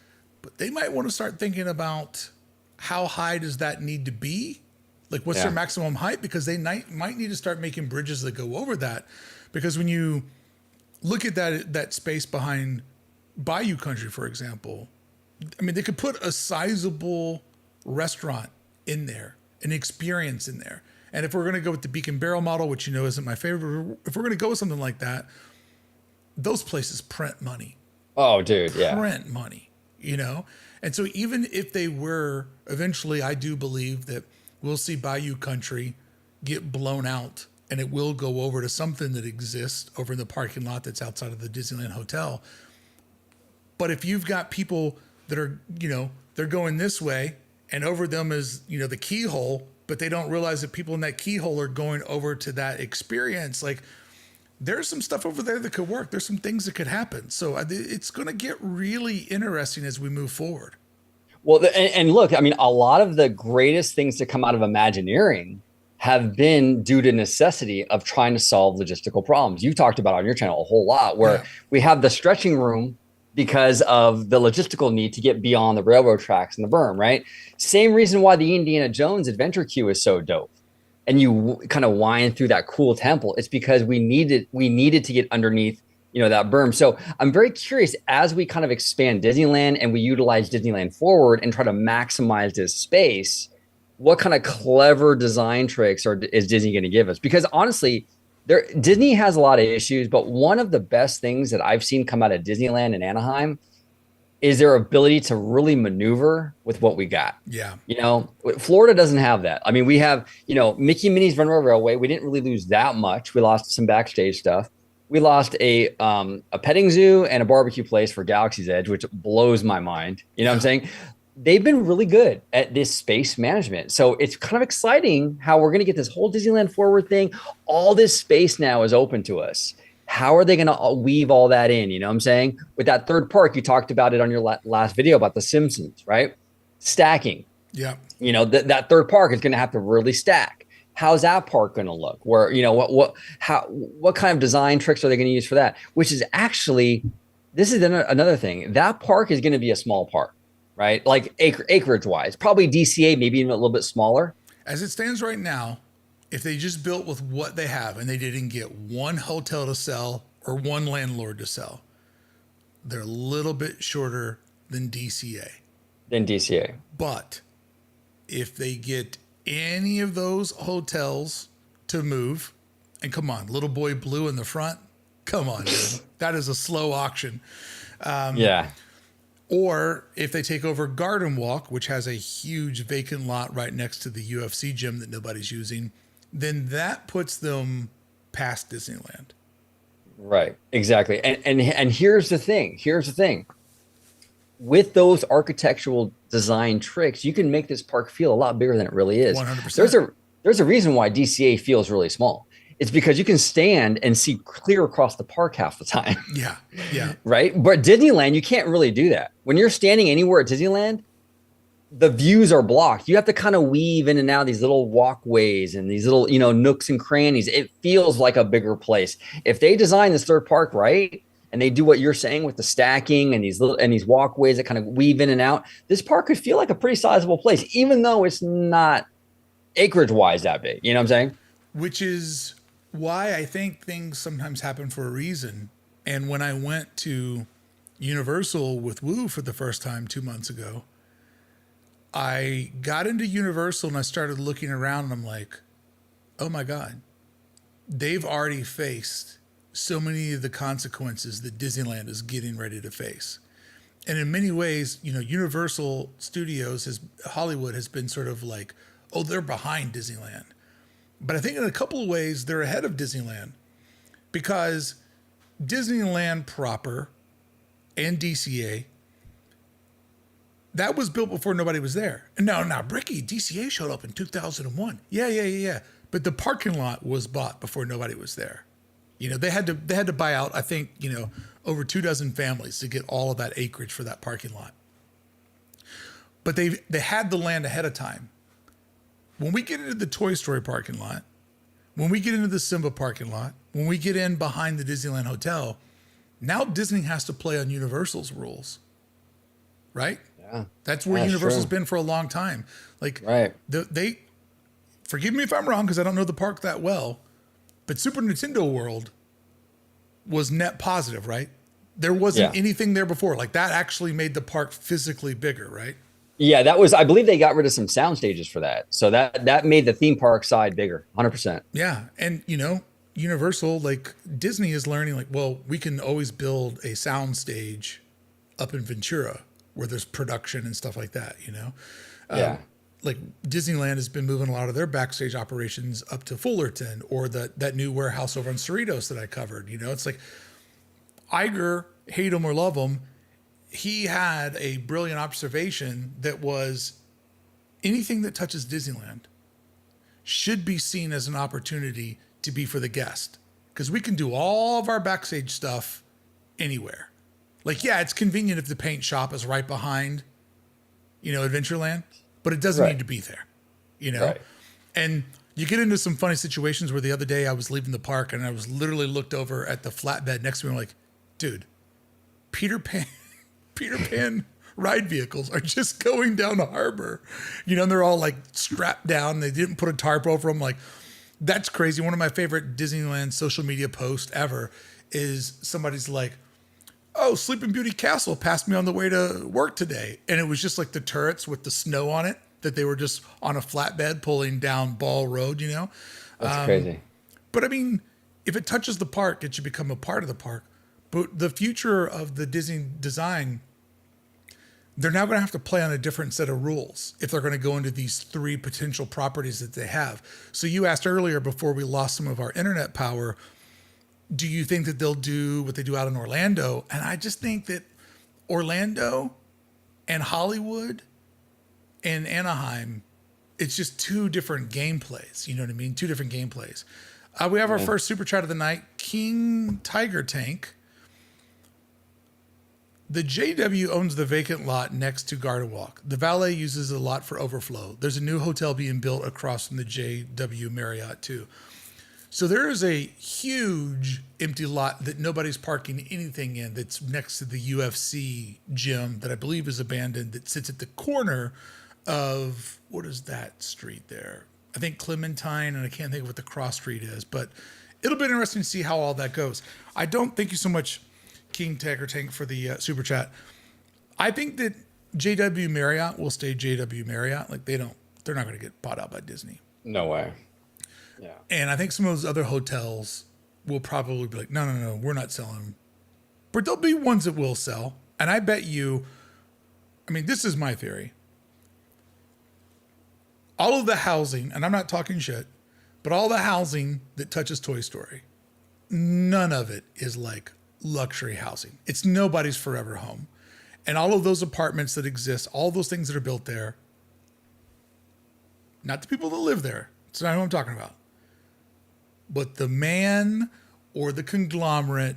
B: but they might want to start thinking about how high does that need to be? Like what's their
A: Yeah.
B: maximum height? Because they might need to start making bridges that go over that. Because when you look at that space behind Bayou Country, for example, I mean, they could put a sizable restaurant in there, an experience in there. And if we're going to go with the Beak and Barrel model, which you know isn't my favorite, if we're going to go with something like that, those places print money,
A: Oh, dude. Yeah.
B: print money, you know? And so even if they were eventually, I do believe that we'll see Bayou Country get blown out and it will go over to something that exists over in the parking lot that's outside of the Disneyland Hotel. But if you've got people that are, you know, they're going this way and over them is, you know, the keyhole, but they don't realize that people in that keyhole are going over to that experience. Like there's some stuff over there that could work. There's some things that could happen. So it's going to get really interesting as we move forward.
A: Well, and look, I mean, a lot of the greatest things to come out of Imagineering have been due to necessity of trying to solve logistical problems. You talked about on your channel a whole lot where
B: Yeah.
A: we have the stretching room because of the logistical need to get beyond the railroad tracks and the berm, right? Same reason why the Indiana Jones adventure queue is so dope. And you kind of wind through that cool temple. It's because we needed to get underneath, that berm. So I'm very curious as we kind of expand Disneyland and we utilize Disneyland forward and try to maximize this space, what kind of clever design tricks is Disney going to give us? Because honestly, Disney has a lot of issues, but one of the best things that I've seen come out of Disneyland in Anaheim is their ability to really maneuver with what we got.
B: Yeah.
A: Florida doesn't have that. I mean, we have, Mickey Minnie's Runaway Railway. We didn't really lose that much. We lost some backstage stuff. We lost a petting zoo and a barbecue place for Galaxy's Edge, which blows my mind. You know what I'm
B: Yeah.
A: saying? They've been really good at this space management. So it's kind of exciting how we're going to get this whole Disneyland Forward thing. All this space now is open to us. How are they going to weave all that in? You know what I'm saying? With that third park, you talked about it on your last video about the Simpsons, right? Stacking.
B: Yeah.
A: That third park is going to have to really stack. How's that park going to look? Where, what kind of design tricks are they going to use for that? Which is actually, this is another thing. That park is going to be a small park, right? Like acreage wise, probably DCA, maybe even a little bit smaller.
B: As it stands right now, if they just built with what they have and they didn't get one hotel to sell or one landlord to sell, they're a little bit shorter than DCA. But if they get any of those hotels to move, and come on, Little Boy Blue in the front, come on, dude. That is a slow auction.
A: Yeah.
B: Or if they take over Garden Walk, which has a huge vacant lot right next to the UFC gym that nobody's using, then that puts them past Disneyland.
A: Right. Exactly. And here's the thing. With those architectural design tricks, you can make this park feel a lot bigger than it really is.
B: 100%.
A: There's a reason why DCA feels really small. It's because you can stand and see clear across the park half the time.
B: Yeah. Yeah.
A: Right. But Disneyland, you can't really do that. When you're standing anywhere at Disneyland, the views are blocked. You have to kind of weave in and out these little walkways and these little, nooks and crannies. It feels like a bigger place. If they design this third park right, and they do what you're saying with the stacking and these walkways that kind of weave in and out, this park could feel like a pretty sizable place, even though it's not acreage wise that big. You know what I'm saying?
B: Which is why I think things sometimes happen for a reason. And when I went to Universal with Woo for the first time 2 months ago, I got into Universal and I started looking around and I'm like, oh my God, they've already faced so many of the consequences that Disneyland is getting ready to face. And in many ways, Universal Studios Hollywood has been sort of like, oh, they're behind Disneyland. But I think in a couple of ways, they're ahead of Disneyland because Disneyland proper and DCA, that was built before nobody was there. And now Brickey, DCA showed up in 2001. Yeah. But the parking lot was bought before nobody was there. They had to buy out, I think, over 24 families to get all of that acreage for that parking lot. But they had the land ahead of time. When we get into the Toy Story parking lot, when we get into the Simba parking lot, when we get in behind the Disneyland Hotel, now Disney has to play on Universal's rules, right?
A: Yeah,
B: that's where Universal's been for a long time. Like,
A: right.
B: They forgive me if I'm wrong because I don't know the park that well, but Super Nintendo World was net positive, right? There wasn't anything there before. Like that actually made the park physically bigger, right?
A: Yeah, I believe they got rid of some sound stages for that. So that made the theme park side bigger, 100%.
B: Yeah. And, Universal, like Disney is learning, like, well, we can always build a sound stage up in Ventura where there's production and stuff like that,
A: Yeah.
B: Like Disneyland has been moving a lot of their backstage operations up to Fullerton or that new warehouse over on Cerritos that I covered. It's like Iger, hate him or love him, he had a brilliant observation that was anything that touches Disneyland should be seen as an opportunity to be for the guest. Because we can do all of our backstage stuff anywhere. Like, yeah, it's convenient if the paint shop is right behind, Adventureland, but it doesn't need to be there,
A: Right.
B: And you get into some funny situations where the other day I was leaving the park and I was literally looked over at the flatbed next to me. I'm like, dude, Peter Pan ride vehicles are just going down the harbor, and they're all like strapped down. They didn't put a tarp over them. Like, that's crazy. One of my favorite Disneyland social media posts ever is somebody's like, oh, Sleeping Beauty Castle passed me on the way to work today. And it was just like the turrets with the snow on it that they were just on a flatbed pulling down Ball Road,
A: That's crazy.
B: But I mean, if it touches the park, it should become a part of the park. But the future of the Disney design they're now going to have to play on a different set of rules if they're going to go into these three potential properties that they have. So you asked earlier before we lost some of our internet power, do you think that they'll do what they do out in Orlando? And I just think that Orlando and Hollywood and Anaheim, it's just two different gameplays. You know what I mean? Two different gameplays. We have our first super chat of the night, King Tiger Tank. The JW owns the vacant lot next to Garden Walk. The valet uses the lot for overflow. There's a new hotel being built across from the JW Marriott too. So there is a huge empty lot that nobody's parking anything in that's next to the UFC gym that I believe is abandoned, that sits at the corner of, what is that street there? I think Clementine, and I can't think of what the cross street is, but it'll be interesting to see how all that goes. I don't thank you so much, King Tiger Tank, for the super chat. I think that JW Marriott will stay JW Marriott. Like they're not going to get bought out by Disney.
A: No way. Yeah.
B: And I think some of those other hotels will probably be like, no, we're not selling them. But there'll be ones that will sell. And I bet you, I mean, this is my theory. All of the housing, and I'm not talking shit, but all the housing that touches Toy Story, none of it is like luxury housing. It's nobody's forever home. And all of those apartments that exist, all those things that are built there, not the people that live there. It's not who I'm talking about. But the man or the conglomerate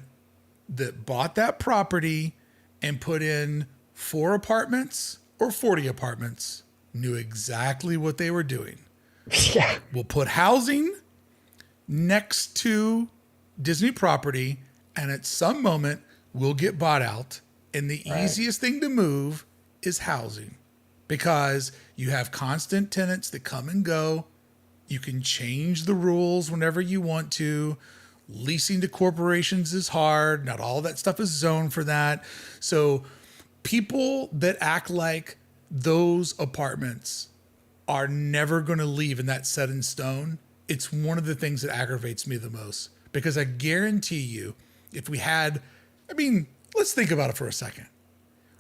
B: that bought that property and put in 4 apartments or 40 apartments knew exactly what they were doing.
A: Yeah.
B: We'll put housing next to Disney property, and at some moment we'll get bought out. And the easiest thing to move is housing, because you have constant tenants that come and go. You can change the rules whenever you want to. Leasing to corporations is hard. Not all that stuff is zoned for that. So people that act like those apartments are never going to leave and that's set in stone, it's one of the things that aggravates me the most. Because I guarantee you, if we had, I mean, let's think about it for a second.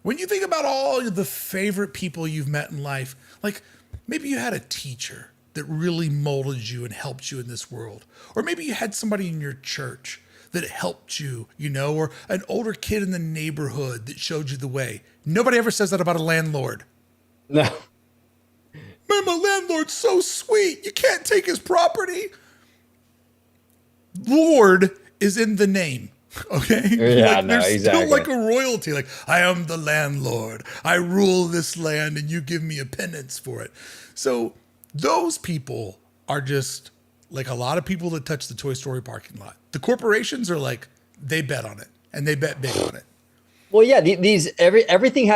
B: When you think about all the favorite people you've met in life, like maybe you had a teacher that really molded you and helped you in this world. Or maybe you had somebody in your church that helped you, you know, or an older kid in the neighborhood that showed you the way. Nobody ever says that about a landlord.
A: No.
B: Man, my landlord's so sweet. You can't take his property. Lord is in the name. Okay?
A: Yeah,
B: like,
A: no,
B: there's
A: exactly.
B: still like a royalty. Like, I am the landlord. I rule this land and you give me a penance for it. So those people are just like a lot of people that touch the Toy Story parking lot. The corporations are like, they bet on it and they bet big on it.
A: Well, yeah, everything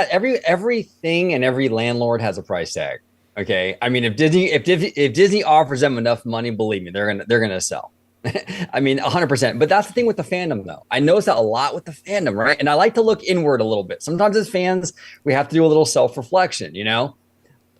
A: and every landlord has a price tag. Okay. I mean, if Disney offers them enough money, believe me, they're gonna sell. I mean, 100%. But that's the thing with the fandom, though. I notice that a lot with the fandom, right? And I like to look inward a little bit. Sometimes as fans, we have to do a little self-reflection, you know?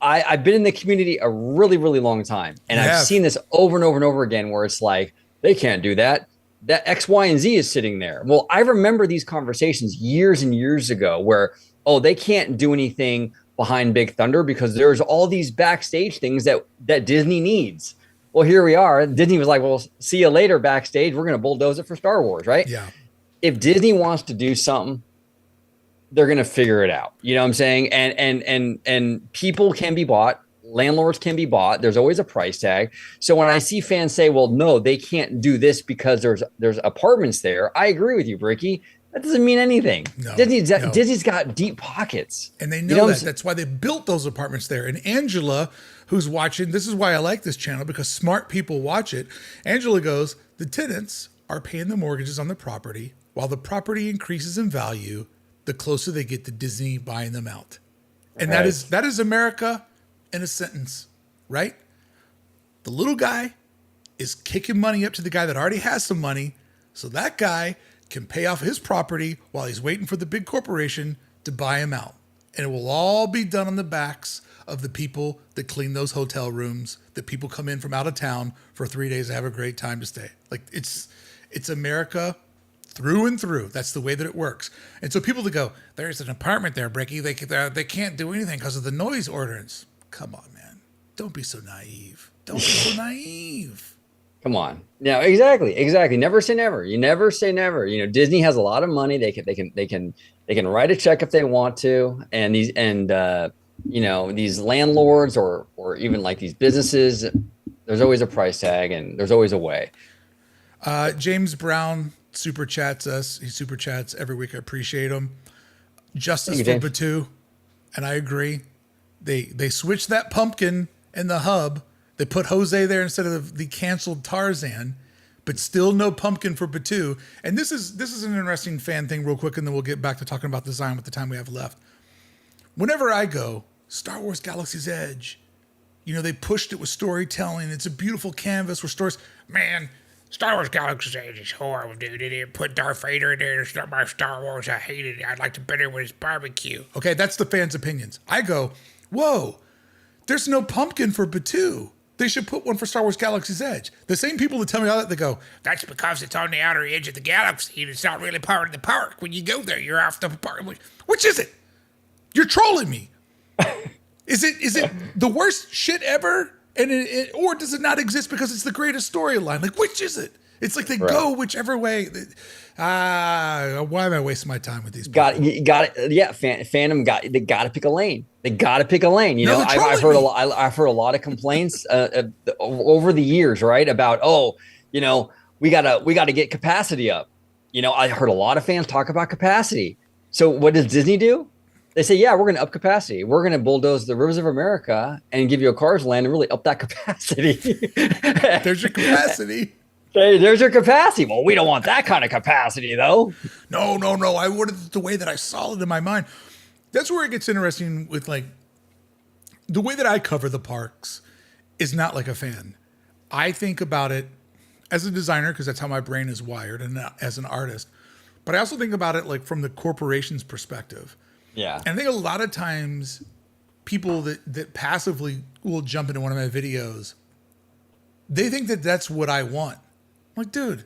A: I've been in the community a really, really long time. And I've seen this over and over and over again where it's like, they can't do that. That X, Y, and Z is sitting there. Well, I remember these conversations years and years ago where, oh, they can't do anything behind Big Thunder because there's all these backstage things that Disney needs. Well, here we are. Disney was like, well, see you later backstage. We're going to bulldoze it for Star Wars, right?
B: Yeah.
A: If Disney wants to do something, they're going to figure it out. You know what I'm saying? And people can be bought. Landlords can be bought. There's always a price tag. So when I see fans say, well, no, they can't do this because there's apartments there. I agree with you, Brickey. That doesn't mean anything.
B: No,
A: Disney's got deep pockets.
B: And they know that. That's why they built those apartments there. And Angela, who's watching, this is why I like this channel, because smart people watch it. Angela goes, the tenants are paying the mortgages on the property while the property increases in value the closer they get to Disney buying them out. And that is America in a sentence, right? The little guy is kicking money up to the guy that already has some money, so that guy can pay off his property while he's waiting for the big corporation to buy him out. And it will all be done on the backs of the people that clean those hotel rooms, that people come in from out of town for 3 days to have a great time to stay. Like it's America through and through. That's the way that it works. And so people that go, there's an apartment there, Brickey. They can't do anything because of the noise ordinance. Come on, man. Don't be so naive. Don't be so naive.
A: Come on. Yeah, exactly. Never say never. You never say never. You know, Disney has a lot of money. They can write a check if they want to. And you know, these landlords or even like these businesses, there's always a price tag and there's always a way.
B: James Brown super chats us. He super chats every week. I appreciate him. Justice for Batuu, and I agree. They switched that pumpkin in the hub. They put Jose there instead of the canceled Tarzan, but still no pumpkin for Batuu. And this is an interesting fan thing real quick, and then we'll get back to talking about design with the time we have left. Whenever I go, Star Wars Galaxy's Edge, you know, they pushed it with storytelling. It's a beautiful canvas where stories, man, Star Wars Galaxy's Edge is horrible, dude. They didn't put Darth Vader in there. It's not my Star Wars. I hated it. I'd like it better with his barbecue. Okay, that's the fans' opinions. I go, whoa, there's no pumpkin for Batuu. They should put one for Star Wars Galaxy's Edge. The same people that tell me all that, they go, that's because it's on the outer edge of the galaxy and it's not really part of the park. When you go there, you're off the park. I'm like, which is it? You're trolling me. Is it the worst shit ever? And or does it not exist because it's the greatest storyline? Like, which is it? It's like they go whichever way. Why am I wasting my time with these people?
A: Got it. Yeah, fandom they got to pick a lane. They got to pick a lane. You know, I've heard a lot of complaints over the years, right? About you know, we gotta get capacity up. You know, I heard a lot of fans talk about capacity. So what does Disney do? They say, yeah, we're going to up capacity. We're going to bulldoze the rivers of America and give you a Cars Land and really up that capacity.
B: There's your capacity.
A: There's your capacity. Well, we don't want that kind of capacity, though.
B: No. I wanted it the way that I saw it in my mind. That's where it gets interesting with, like, the way that I cover the parks is not like a fan. I think about it as a designer because that's how my brain is wired and as an artist. But I also think about it, like, from the corporation's perspective.
A: Yeah.
B: And I think a lot of times people that passively will jump into one of my videos, they think that that's what I want. I'm like, dude,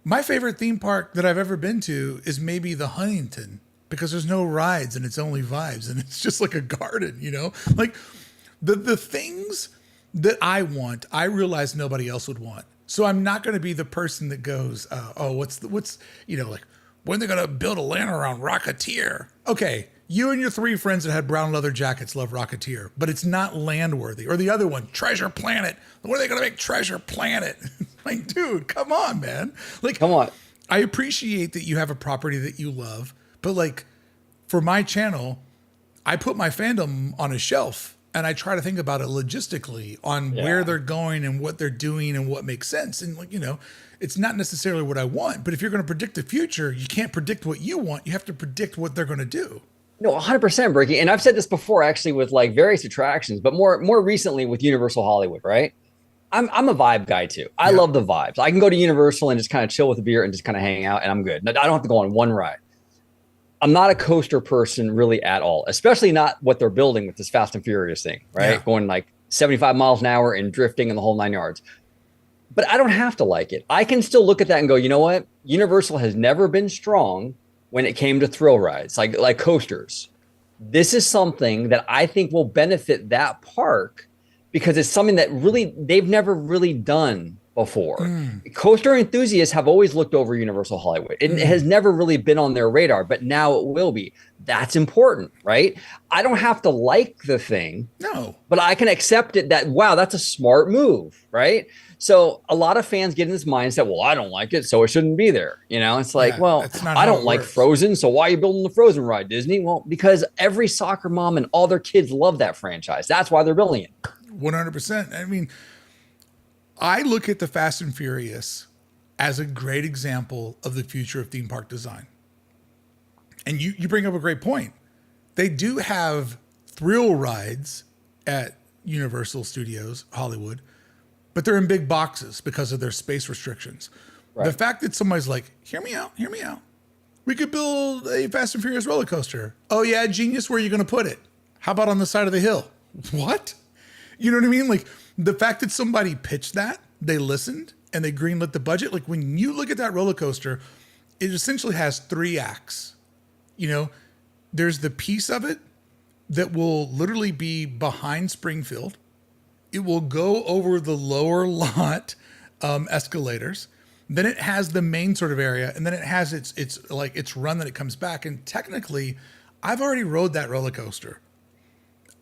B: my favorite theme park that I've ever been to is maybe the Huntington because there's no rides and it's only vibes and it's just like a garden, you know? Like the things that I want, I realize nobody else would want. So I'm not going to be the person that goes, what's you know, like, when they're going to build a land around Rocketeer? Okay, you and your three friends that had brown leather jackets love Rocketeer, but it's not land worthy. Or the other one, Treasure Planet. When are they going to make Treasure Planet? Like, dude, come on, man. Like,
A: come on.
B: I appreciate that you have a property that you love, but like, for my channel, I put my fandom on a shelf and I try to think about it logistically on where they're going and what they're doing and what makes sense. And like, you know, it's not necessarily what I want, but if you're going to predict the future, you can't predict what you want. You have to predict what they're going to do.
A: No, 100% Brickey. And I've said this before, actually, with like various attractions, but more recently with Universal Hollywood, right? I'm a vibe guy too. I love the vibes. I can go to Universal and just kind of chill with a beer and just kind of hang out and I'm good. I don't have to go on one ride. I'm not a coaster person really at all, especially not what they're building with this Fast and Furious thing, right? Yeah. Going like 75 miles an hour and drifting in the whole 9 yards. But I don't have to like it. I can still look at that and go, you know what? Universal has never been strong when it came to thrill rides, like coasters. This is something that I think will benefit that park because it's something that really they've never really done before. Coaster enthusiasts have always looked over Universal Hollywood. It has never really been on their radar, but now it will be. That's important, right? I don't have to like the thing.
B: No. But
A: I can accept it that, wow, that's a smart move, right? So a lot of fans get in this mindset, well, I don't like it, so it shouldn't be there. You know, it's like, well, I don't like Frozen, so why are you building the Frozen ride, Disney? Well, because every soccer mom and all their kids love that franchise. That's why they're building it.
B: 100%. I mean, I look at the Fast and Furious as a great example of the future of theme park design. And you bring up a great point. They do have thrill rides at Universal Studios Hollywood, but they're in big boxes because of their space restrictions. Right. The fact that somebody's like, hear me out. We could build a Fast and Furious roller coaster. Oh yeah, genius, where are you going to put it? How about on the side of the hill? What? You know what I mean? Like the fact that somebody pitched that, they listened and they greenlit the budget. Like when you look at that roller coaster, it essentially has three acts. You know, there's the piece of it that will literally be behind Springfield. It will go over the lower lot escalators. Then it has the main sort of area, and then it has its run that it comes back. And technically, I've already rode that roller coaster.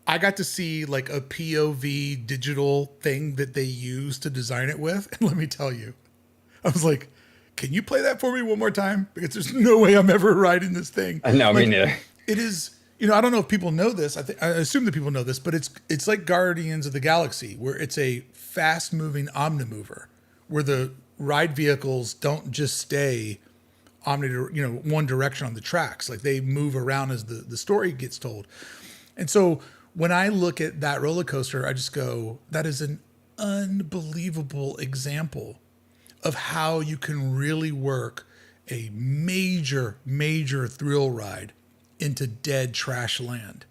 B: I got to see like a POV digital thing that they use to design it with, and let me tell you, I was like, "Can you play that for me one more time?" Because there's no way I'm ever riding this thing.
A: No,
B: like,
A: me neither.
B: It is. You know, I don't know if people know this. I assume that people know this, but it's like Guardians of the Galaxy, where it's a fast-moving omnimover, where the ride vehicles don't just stay one direction on the tracks. Like they move around as the story gets told. And so when I look at that roller coaster, I just go, that is an unbelievable example of how you can really work a major, major thrill ride into dead trash land.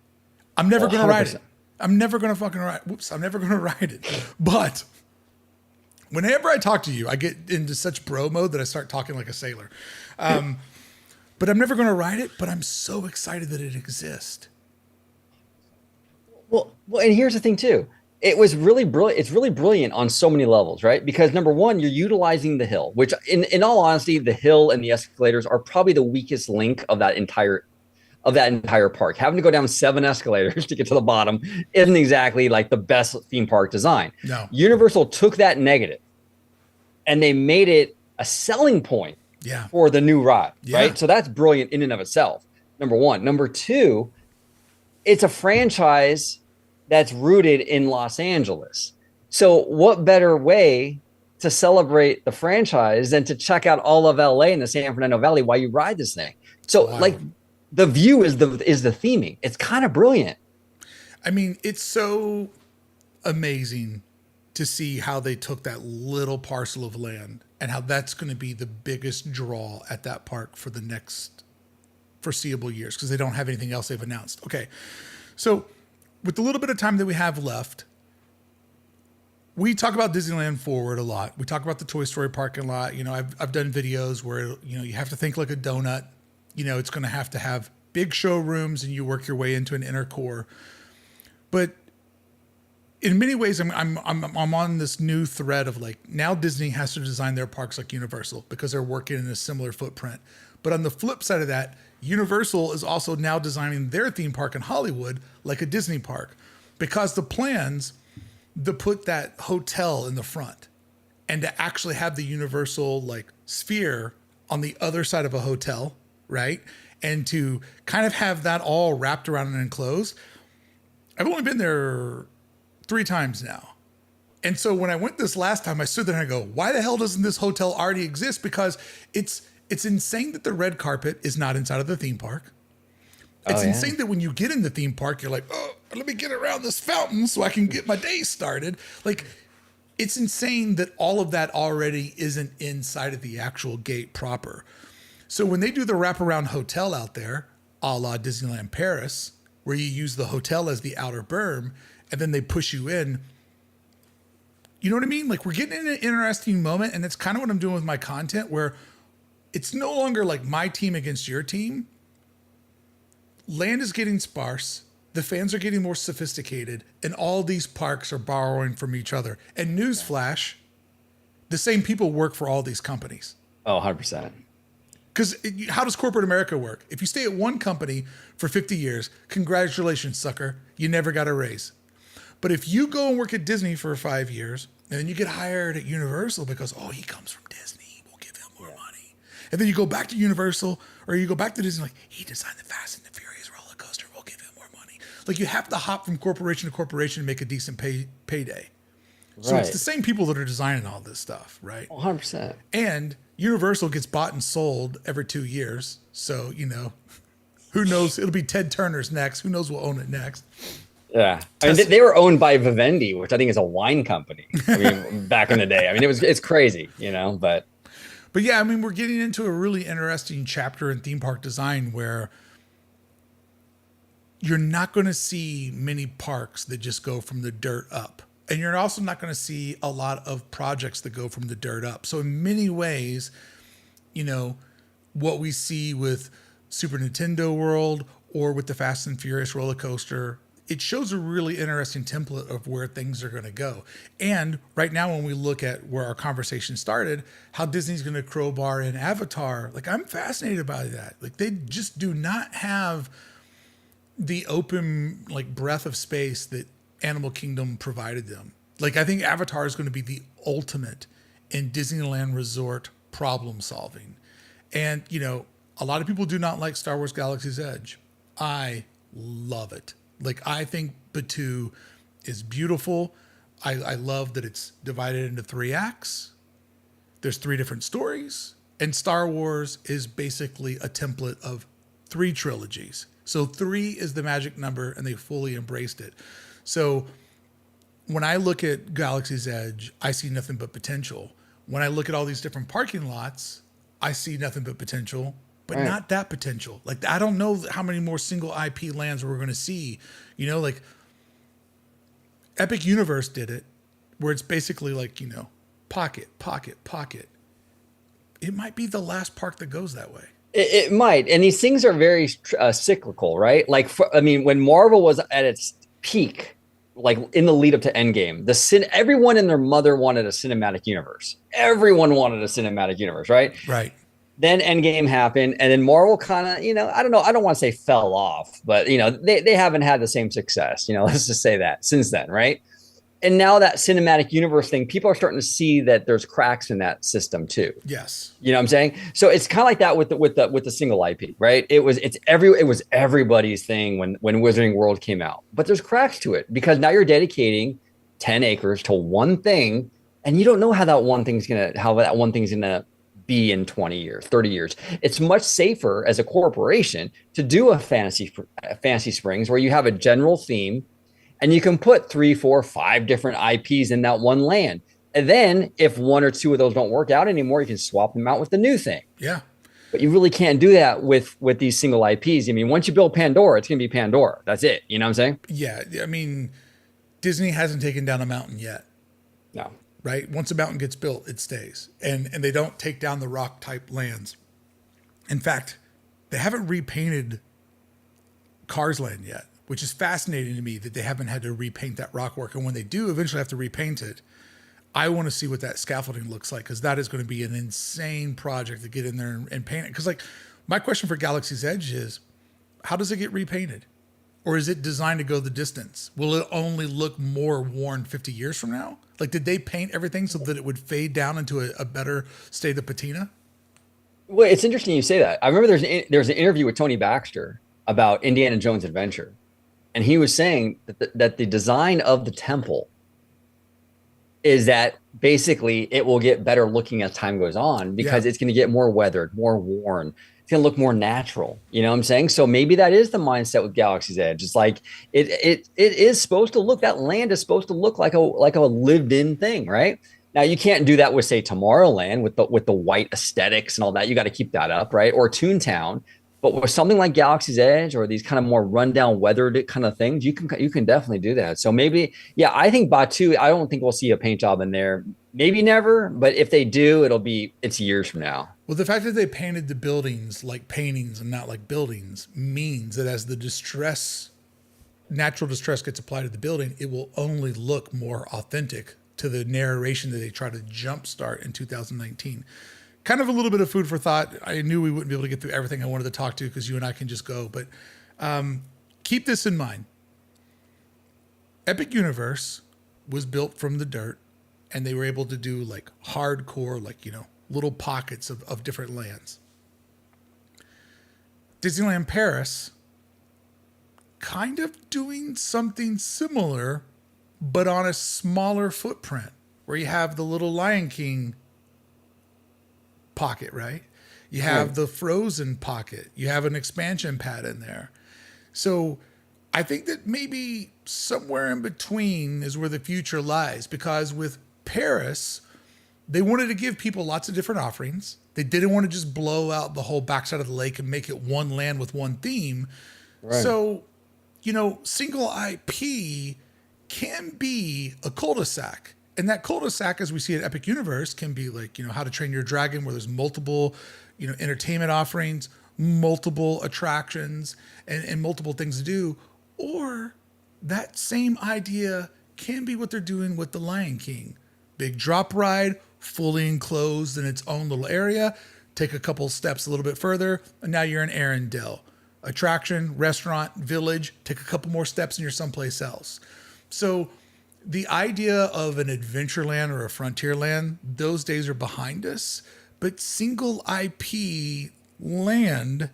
B: I'm never going to ride it. I'm never going to fucking ride. Whoops, I'm never going to ride it. But whenever I talk to you, I get into such bro mode that I start talking like a sailor. But I'm never going to ride it, but I'm so excited that it exists.
A: Well, and here's the thing too. It was really brilliant. It's really brilliant on so many levels, right? Because number one, you're utilizing the hill, which in all honesty, the hill and the escalators are probably the weakest link of that entire park. Having to go down 7 escalators to get to the bottom isn't exactly like the best theme park design.
B: No.
A: Universal took that negative and they made it a selling point for the new ride, right? So that's brilliant in and of itself. Number one. Number two, it's a franchise that's rooted in Los Angeles. So what better way to celebrate the franchise than to check out all of LA and the San Fernando Valley while you ride this thing? So like the view is the theming. It's kind of brilliant.
B: I mean, it's so amazing to see how they took that little parcel of land and how that's going to be the biggest draw at that park for the next foreseeable years because they don't have anything else they've announced. Okay. So with the little bit of time that we have left, we talk about Disneyland Forward a lot. We talk about the Toy Story parking lot. You know, I've done videos where, you know, you have to think like a donut. You know, it's going to have big showrooms and you work your way into an inner core. But in many ways, I'm on this new thread of like, now Disney has to design their parks like Universal because they're working in a similar footprint. But on the flip side of that, Universal is also now designing their theme park in Hollywood like a Disney park because the plans to put that hotel in the front and to actually have the Universal like sphere on the other side of a hotel, right? And to kind of have that all wrapped around and enclosed. I've only been there 3 times now. And so when I went this last time, I stood there and I go, why the hell doesn't this hotel already exist? Because it's insane that the red carpet is not inside of the theme park. It's insane that when you get in the theme park, you're like, oh, let me get around this fountain so I can get my day started. Like, it's insane that all of that already isn't inside of the actual gate proper. So when they do the wraparound hotel out there, a la Disneyland Paris, where you use the hotel as the outer berm, and then they push you in, you know what I mean? Like, we're getting in an interesting moment, and it's kind of what I'm doing with my content, where it's no longer like my team against your team. Land is getting sparse. The fans are getting more sophisticated, and all these parks are borrowing from each other. And newsflash, the same people work for all these companies.
A: Oh, 100%.
B: Because how does corporate America work? If you stay at one company for 50 years, congratulations, sucker. You never got a raise. But if you go and work at Disney for 5 years, and then you get hired at Universal because, oh, he comes from Disney, we'll give him more money. And then you go back to Universal, or you go back to Disney, like, he designed the Fast and the Furious roller coaster, we'll give him more money. Like, you have to hop from corporation to corporation to make a decent payday. So it's the same people that are designing all this stuff, right?
A: 100%.
B: And Universal gets bought and sold every 2 years. So, you know, who knows? It'll be Ted Turner's next. Who knows what'll own it next?
A: Yeah. I mean, they were owned by Vivendi, which I think is a wine company. I mean, back in the day. I mean, it's crazy, you know, but
B: yeah, I mean, we're getting into a really interesting chapter in theme park design where you're not going to see many parks that just go from the dirt up. And you're also not going to see a lot of projects that go from the dirt up. So in many ways, you know, what we see with Super Nintendo World or with the Fast and Furious roller coaster. It shows a really interesting template of where things are going to go. And right now, when we look at where our conversation started, how Disney's going to crowbar in Avatar, like I'm fascinated by that. Like they just do not have the open like breadth of space that Animal Kingdom provided them. Like I think Avatar is going to be the ultimate in Disneyland Resort problem solving. And you know, a lot of people do not like Star Wars Galaxy's Edge. I love it. Like I think Batuu is beautiful. I love that it's divided into 3 acts. There's 3 different stories, and Star Wars is basically a template of 3 trilogies. So 3 is the magic number, and they fully embraced it. So when I look at Galaxy's Edge, I see nothing but potential. When I look at all these different parking lots, I see nothing but potential, but
A: Right.
B: not that potential. Like I don't know how many more single IP lands we're going to see. You know, like Epic Universe did it, where it's basically like, you know, pocket, pocket, pocket. It might be the last park that goes that way.
A: It might, and these things are very cyclical, right? Like, I mean, when Marvel was at its peak, like in the lead up to Endgame, everyone and their mother wanted a cinematic universe. Everyone wanted a cinematic universe, right?
B: Right.
A: Then Endgame happened, and then Marvel kind of, you know, I don't know, I don't want to say fell off, but you know, they haven't had the same success, you know, let's just say that since then, right? And now that cinematic universe thing, people are starting to see that there's cracks in that system too.
B: Yes.
A: You know what I'm saying? So it's kind of like that with the single IP, right? It was everybody's thing when Wizarding World came out. But there's cracks to it because now you're dedicating 10 acres to one thing, and you don't know how that one thing's gonna be in 20 years, 30 years. It's much safer as a corporation to do a fantasy springs where you have a general theme and you can put 3, 4, 5 different IPs in that one land. And then if 1 or 2 of those don't work out anymore, you can swap them out with the new thing.
B: Yeah.
A: But you really can't do that with these single IPs. I mean, once you build Pandora, it's going to be Pandora. That's it. You know what I'm saying?
B: Yeah. I mean, Disney hasn't taken down a mountain yet,
A: No.
B: right? Once a mountain gets built, it stays. And they don't take down the rock type lands. In fact, they haven't repainted Cars Land yet, which is fascinating to me that they haven't had to repaint that rock work. And when they do eventually have to repaint it, I want to see what that scaffolding looks like, because that is going to be an insane project to get in there and paint it. Because like my question for Galaxy's Edge is, how does it get repainted? Or is it designed to go the distance? Will it only look more worn 50 years from now? Like, did they paint everything so that it would fade down into a better state of patina?
A: Well, it's interesting you say that. I remember there's an interview with Tony Baxter about Indiana Jones Adventure, and he was saying that the design of the temple is that basically it will get better looking as time goes on because it's going to get more weathered, more worn. It's going to look more natural. You know what I'm saying? So maybe that is the mindset with Galaxy's Edge. It's like it is supposed to look, that land is supposed to look like a lived in thing, right? Now you can't do that with, say, Tomorrowland with the white aesthetics and all that. You got to keep that up, right? Or Toontown. But with something like Galaxy's Edge or these kind of more rundown, weathered kind of things, you can definitely do that. So maybe, yeah, I think Batuu, I don't think we'll see a paint job in there. Maybe never, but if they do, it's years from now.
B: Well, the fact that they painted the buildings like paintings and not like buildings means that as the natural distress gets applied to the building, it will only look more authentic to the narration that they try to jumpstart in 2019. Kind of a little bit of food for thought. I knew we wouldn't be able to get through everything I wanted to talk to because you and I can just go, but keep this in mind. Epic Universe was built from the dirt, and they were able to do like hardcore, like, you know, little pockets of different lands. Disneyland Paris, kind of doing something similar, but on a smaller footprint, where you have the little Lion King pocket, right? You have the Frozen pocket. You have an expansion pad in there. So I think that maybe somewhere in between is where the future lies, because with Paris, they wanted to give people lots of different offerings. They didn't want to just blow out the whole backside of the lake and make it one land with one theme. Right. So, you know, single IP can be a cul-de-sac. And that cul-de-sac, as we see at Epic Universe, can be like, you know, How to Train Your Dragon, where there's multiple, entertainment offerings, multiple attractions, and multiple things to do. Or that same idea can be what they're doing with the Lion King. Big drop ride, fully enclosed in its own little area. Take a couple steps a little bit further, and now you're in Arendelle. Attraction, restaurant, village. Take a couple more steps, and you're someplace else. So the idea of an Adventureland or a Frontierland, those days are behind us. But single IP land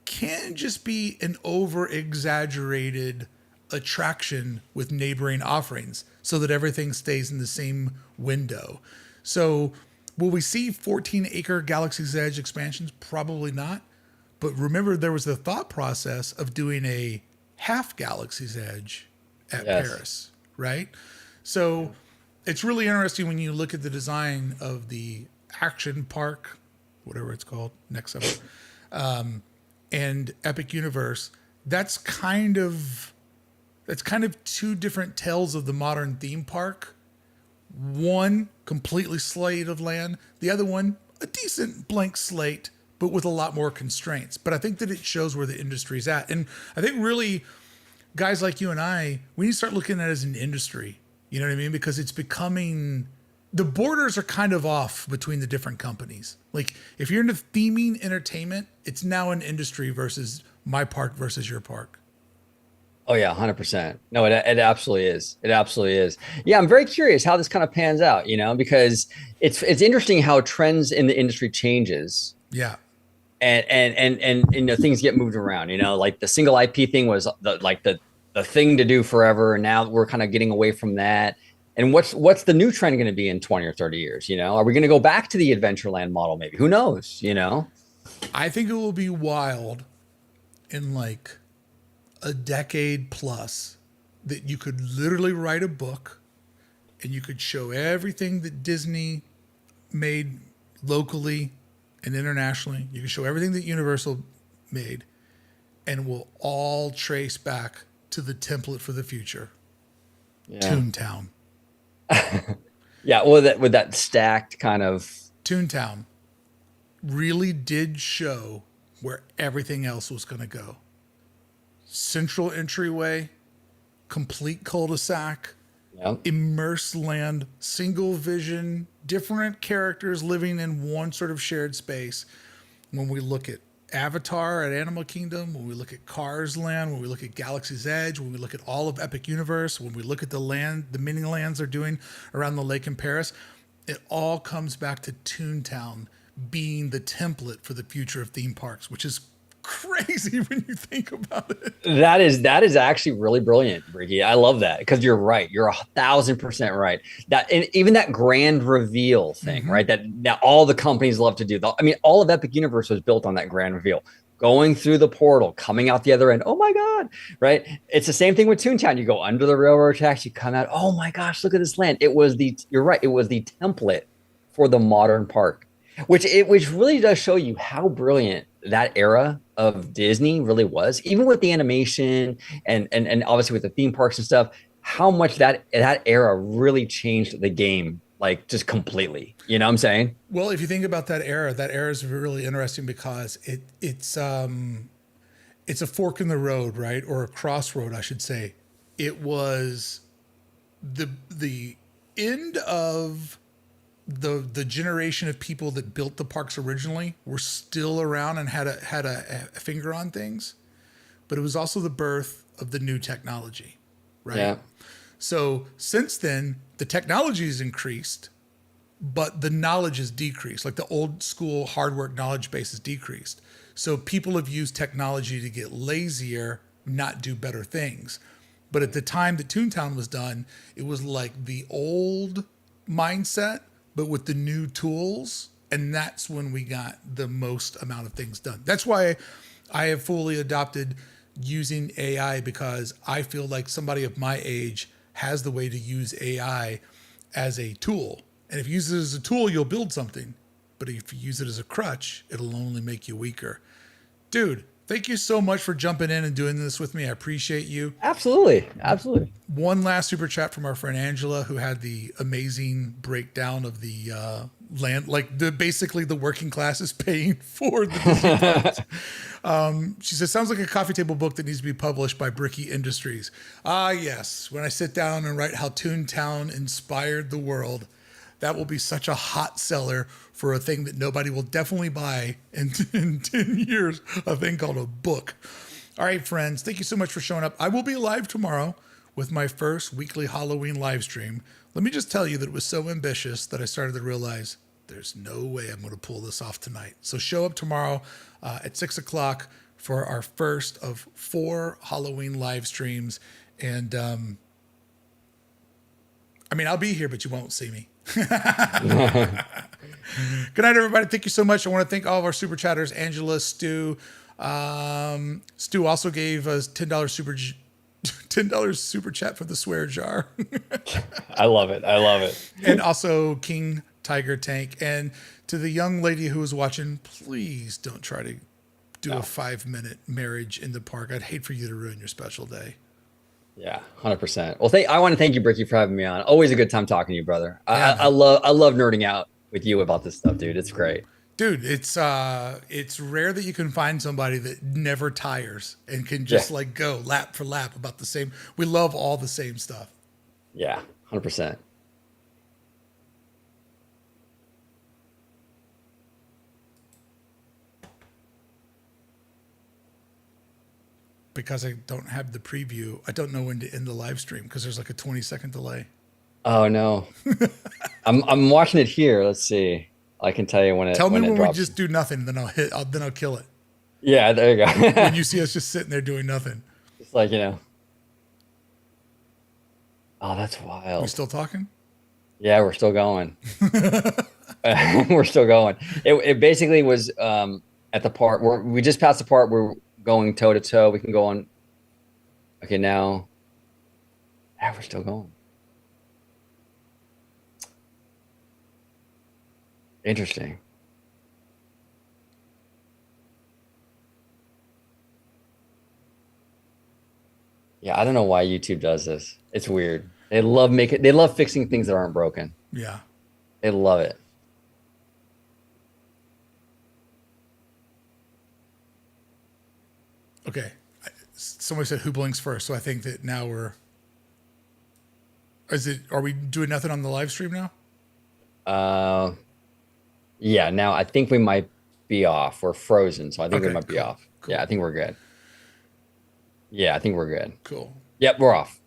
B: can just be an over exaggerated attraction with neighboring offerings so that everything stays in the same window. So, will we see 14-acre Galaxy's Edge expansions? Probably not. But remember, there was the thought process of doing a half Galaxy's Edge at Paris, right? So, it's really interesting when you look at the design of the Action Park, whatever it's called, next summer, and Epic Universe. That's kind of two different tales of the modern theme park. One completely slate of land, the other one a decent blank slate, but with a lot more constraints. But I think that it shows where the industry's at, and I think really guys like you and I, we need to start looking at it as an industry. You know what I mean? Because it's becoming, the borders are kind of off between the different companies. Like if you're into theming entertainment, it's now an industry versus my park versus your park.
A: Oh yeah, 100%. No, it absolutely is. It absolutely is. Yeah, I'm very curious how this kind of pans out, because it's interesting how trends in the industry changes
B: Yeah.
A: and things get moved around, like the single IP thing was the thing to do forever, and now we're kind of getting away from that. And what's the new trend going to be in 20 or 30 years, Are we going to go back to the Adventureland model maybe? Who knows?
B: I think it will be wild in like a decade plus that you could literally write a book and you could show everything that Disney made locally and internationally. You can show everything that Universal made, and we'll all trace back to the template for the future. Yeah. Toontown.
A: Yeah, well, with that stacked kind of
B: Toontown really did show where everything else was going to go. Central entryway, complete cul-de-sac,
A: yep.
B: Immersed land, single vision, different characters living in one sort of shared space. When we look at Avatar at Animal Kingdom, when we look at Cars Land, when we look at Galaxy's Edge, when we look at all of Epic Universe, when we look at the mini lands they're doing around the lake in Paris, it all comes back to Toontown being the template for the future of theme parks, which is crazy when you think about it.
A: That is actually really brilliant, Brickey. I love that because you're right. You're 1,000% right. That, and even that grand reveal thing, right? That all the companies love to do. I mean, all of Epic Universe was built on that grand reveal. Going through the portal, coming out the other end. Oh my God, right? It's the same thing with Toontown. You go under the railroad tracks, you come out. Oh my gosh, look at this land. You're right. It was the template for the modern park, which really does show you how brilliant that era of Disney really was, even with the animation and obviously with the theme parks and stuff, how much that era really changed the game, like just completely. You know what I'm saying?
B: Well, if you think about that era is really interesting because it's a fork in the road, right? Or a crossroad, I should say. It was the end of the generation of people that built the parks originally were still around and had a finger on things, but it was also the birth of the new technology, right?
A: Yeah.
B: So since then, the technology has increased, but the knowledge has decreased. Like the old school hard work knowledge base has decreased. So people have used technology to get lazier, not do better things. But at the time that Toontown was done, it was like the old mindset, but with the new tools. And that's when we got the most amount of things done. That's why I have fully adopted using AI, because I feel like somebody of my age has the way to use AI as a tool. And if you use it as a tool, you'll build something. But if you use it as a crutch, it'll only make you weaker. Dude, thank you so much for jumping in and doing this with me. I appreciate you.
A: Absolutely. Absolutely.
B: One last super chat from our friend Angela, who had the amazing breakdown of the land, like basically the working class is paying for the Disney parks. She says, sounds like a coffee table book that needs to be published by Brickey Industries. Ah, yes. When I sit down and write how Toontown inspired the world, that will be such a hot seller for a thing that nobody will definitely buy in 10 years, a thing called a book. All right, friends, thank you so much for showing up. I will be live tomorrow with my first weekly Halloween live stream. Let me just tell you that it was so ambitious that I started to realize there's no way I'm going to pull this off tonight. So show up tomorrow at 6 o'clock for our first of 4 Halloween live streams. And I mean, I'll be here, but you won't see me. Good night, everybody. Thank you so much. I want to thank all of our super chatters, Angela, Stu. Stu also gave us $10 super chat for the swear jar.
A: I love it. I love it.
B: And also King Tiger Tank. And to the young lady who was watching, please don't try to do a 5-minute marriage in the park. I'd hate for you to ruin your special day.
A: Yeah, 100%. Well, I want to thank you, Brickey, for having me on. Always a good time talking to you, brother.
B: Yeah.
A: I love nerding out with you about this stuff, dude. It's great.
B: Dude, it's rare that you can find somebody that never tires and can just like go lap for lap about the same. We love all the same stuff.
A: Yeah, 100%.
B: Because I don't have the preview, I don't know when to end the live stream because there's like a 20-second delay.
A: Oh no. I'm watching it here. Let's see. I can tell you when it
B: Tell me when we
A: drops.
B: just do nothing, then I'll kill it.
A: Yeah, there you go.
B: When you see us just sitting there doing nothing.
A: It's like, you know. Oh, that's wild.
B: We still talking?
A: Yeah, we're still going. We're still going. It basically was at the part where we just passed the part where we're going toe to toe. We can go on. Okay, now. Yeah, we're still going. Interesting. Yeah, I don't know why YouTube does this. It's weird. They love fixing things that aren't broken.
B: Yeah.
A: They love it.
B: Okay. Somebody said who blinks first, so I think that now are we doing nothing on the live stream now?
A: Yeah, now I think we might be off. We're frozen, so I think we might be off.
B: Cool.
A: Yeah, I think we're good. Yeah, I think we're good.
B: Cool.
A: Yep, we're off.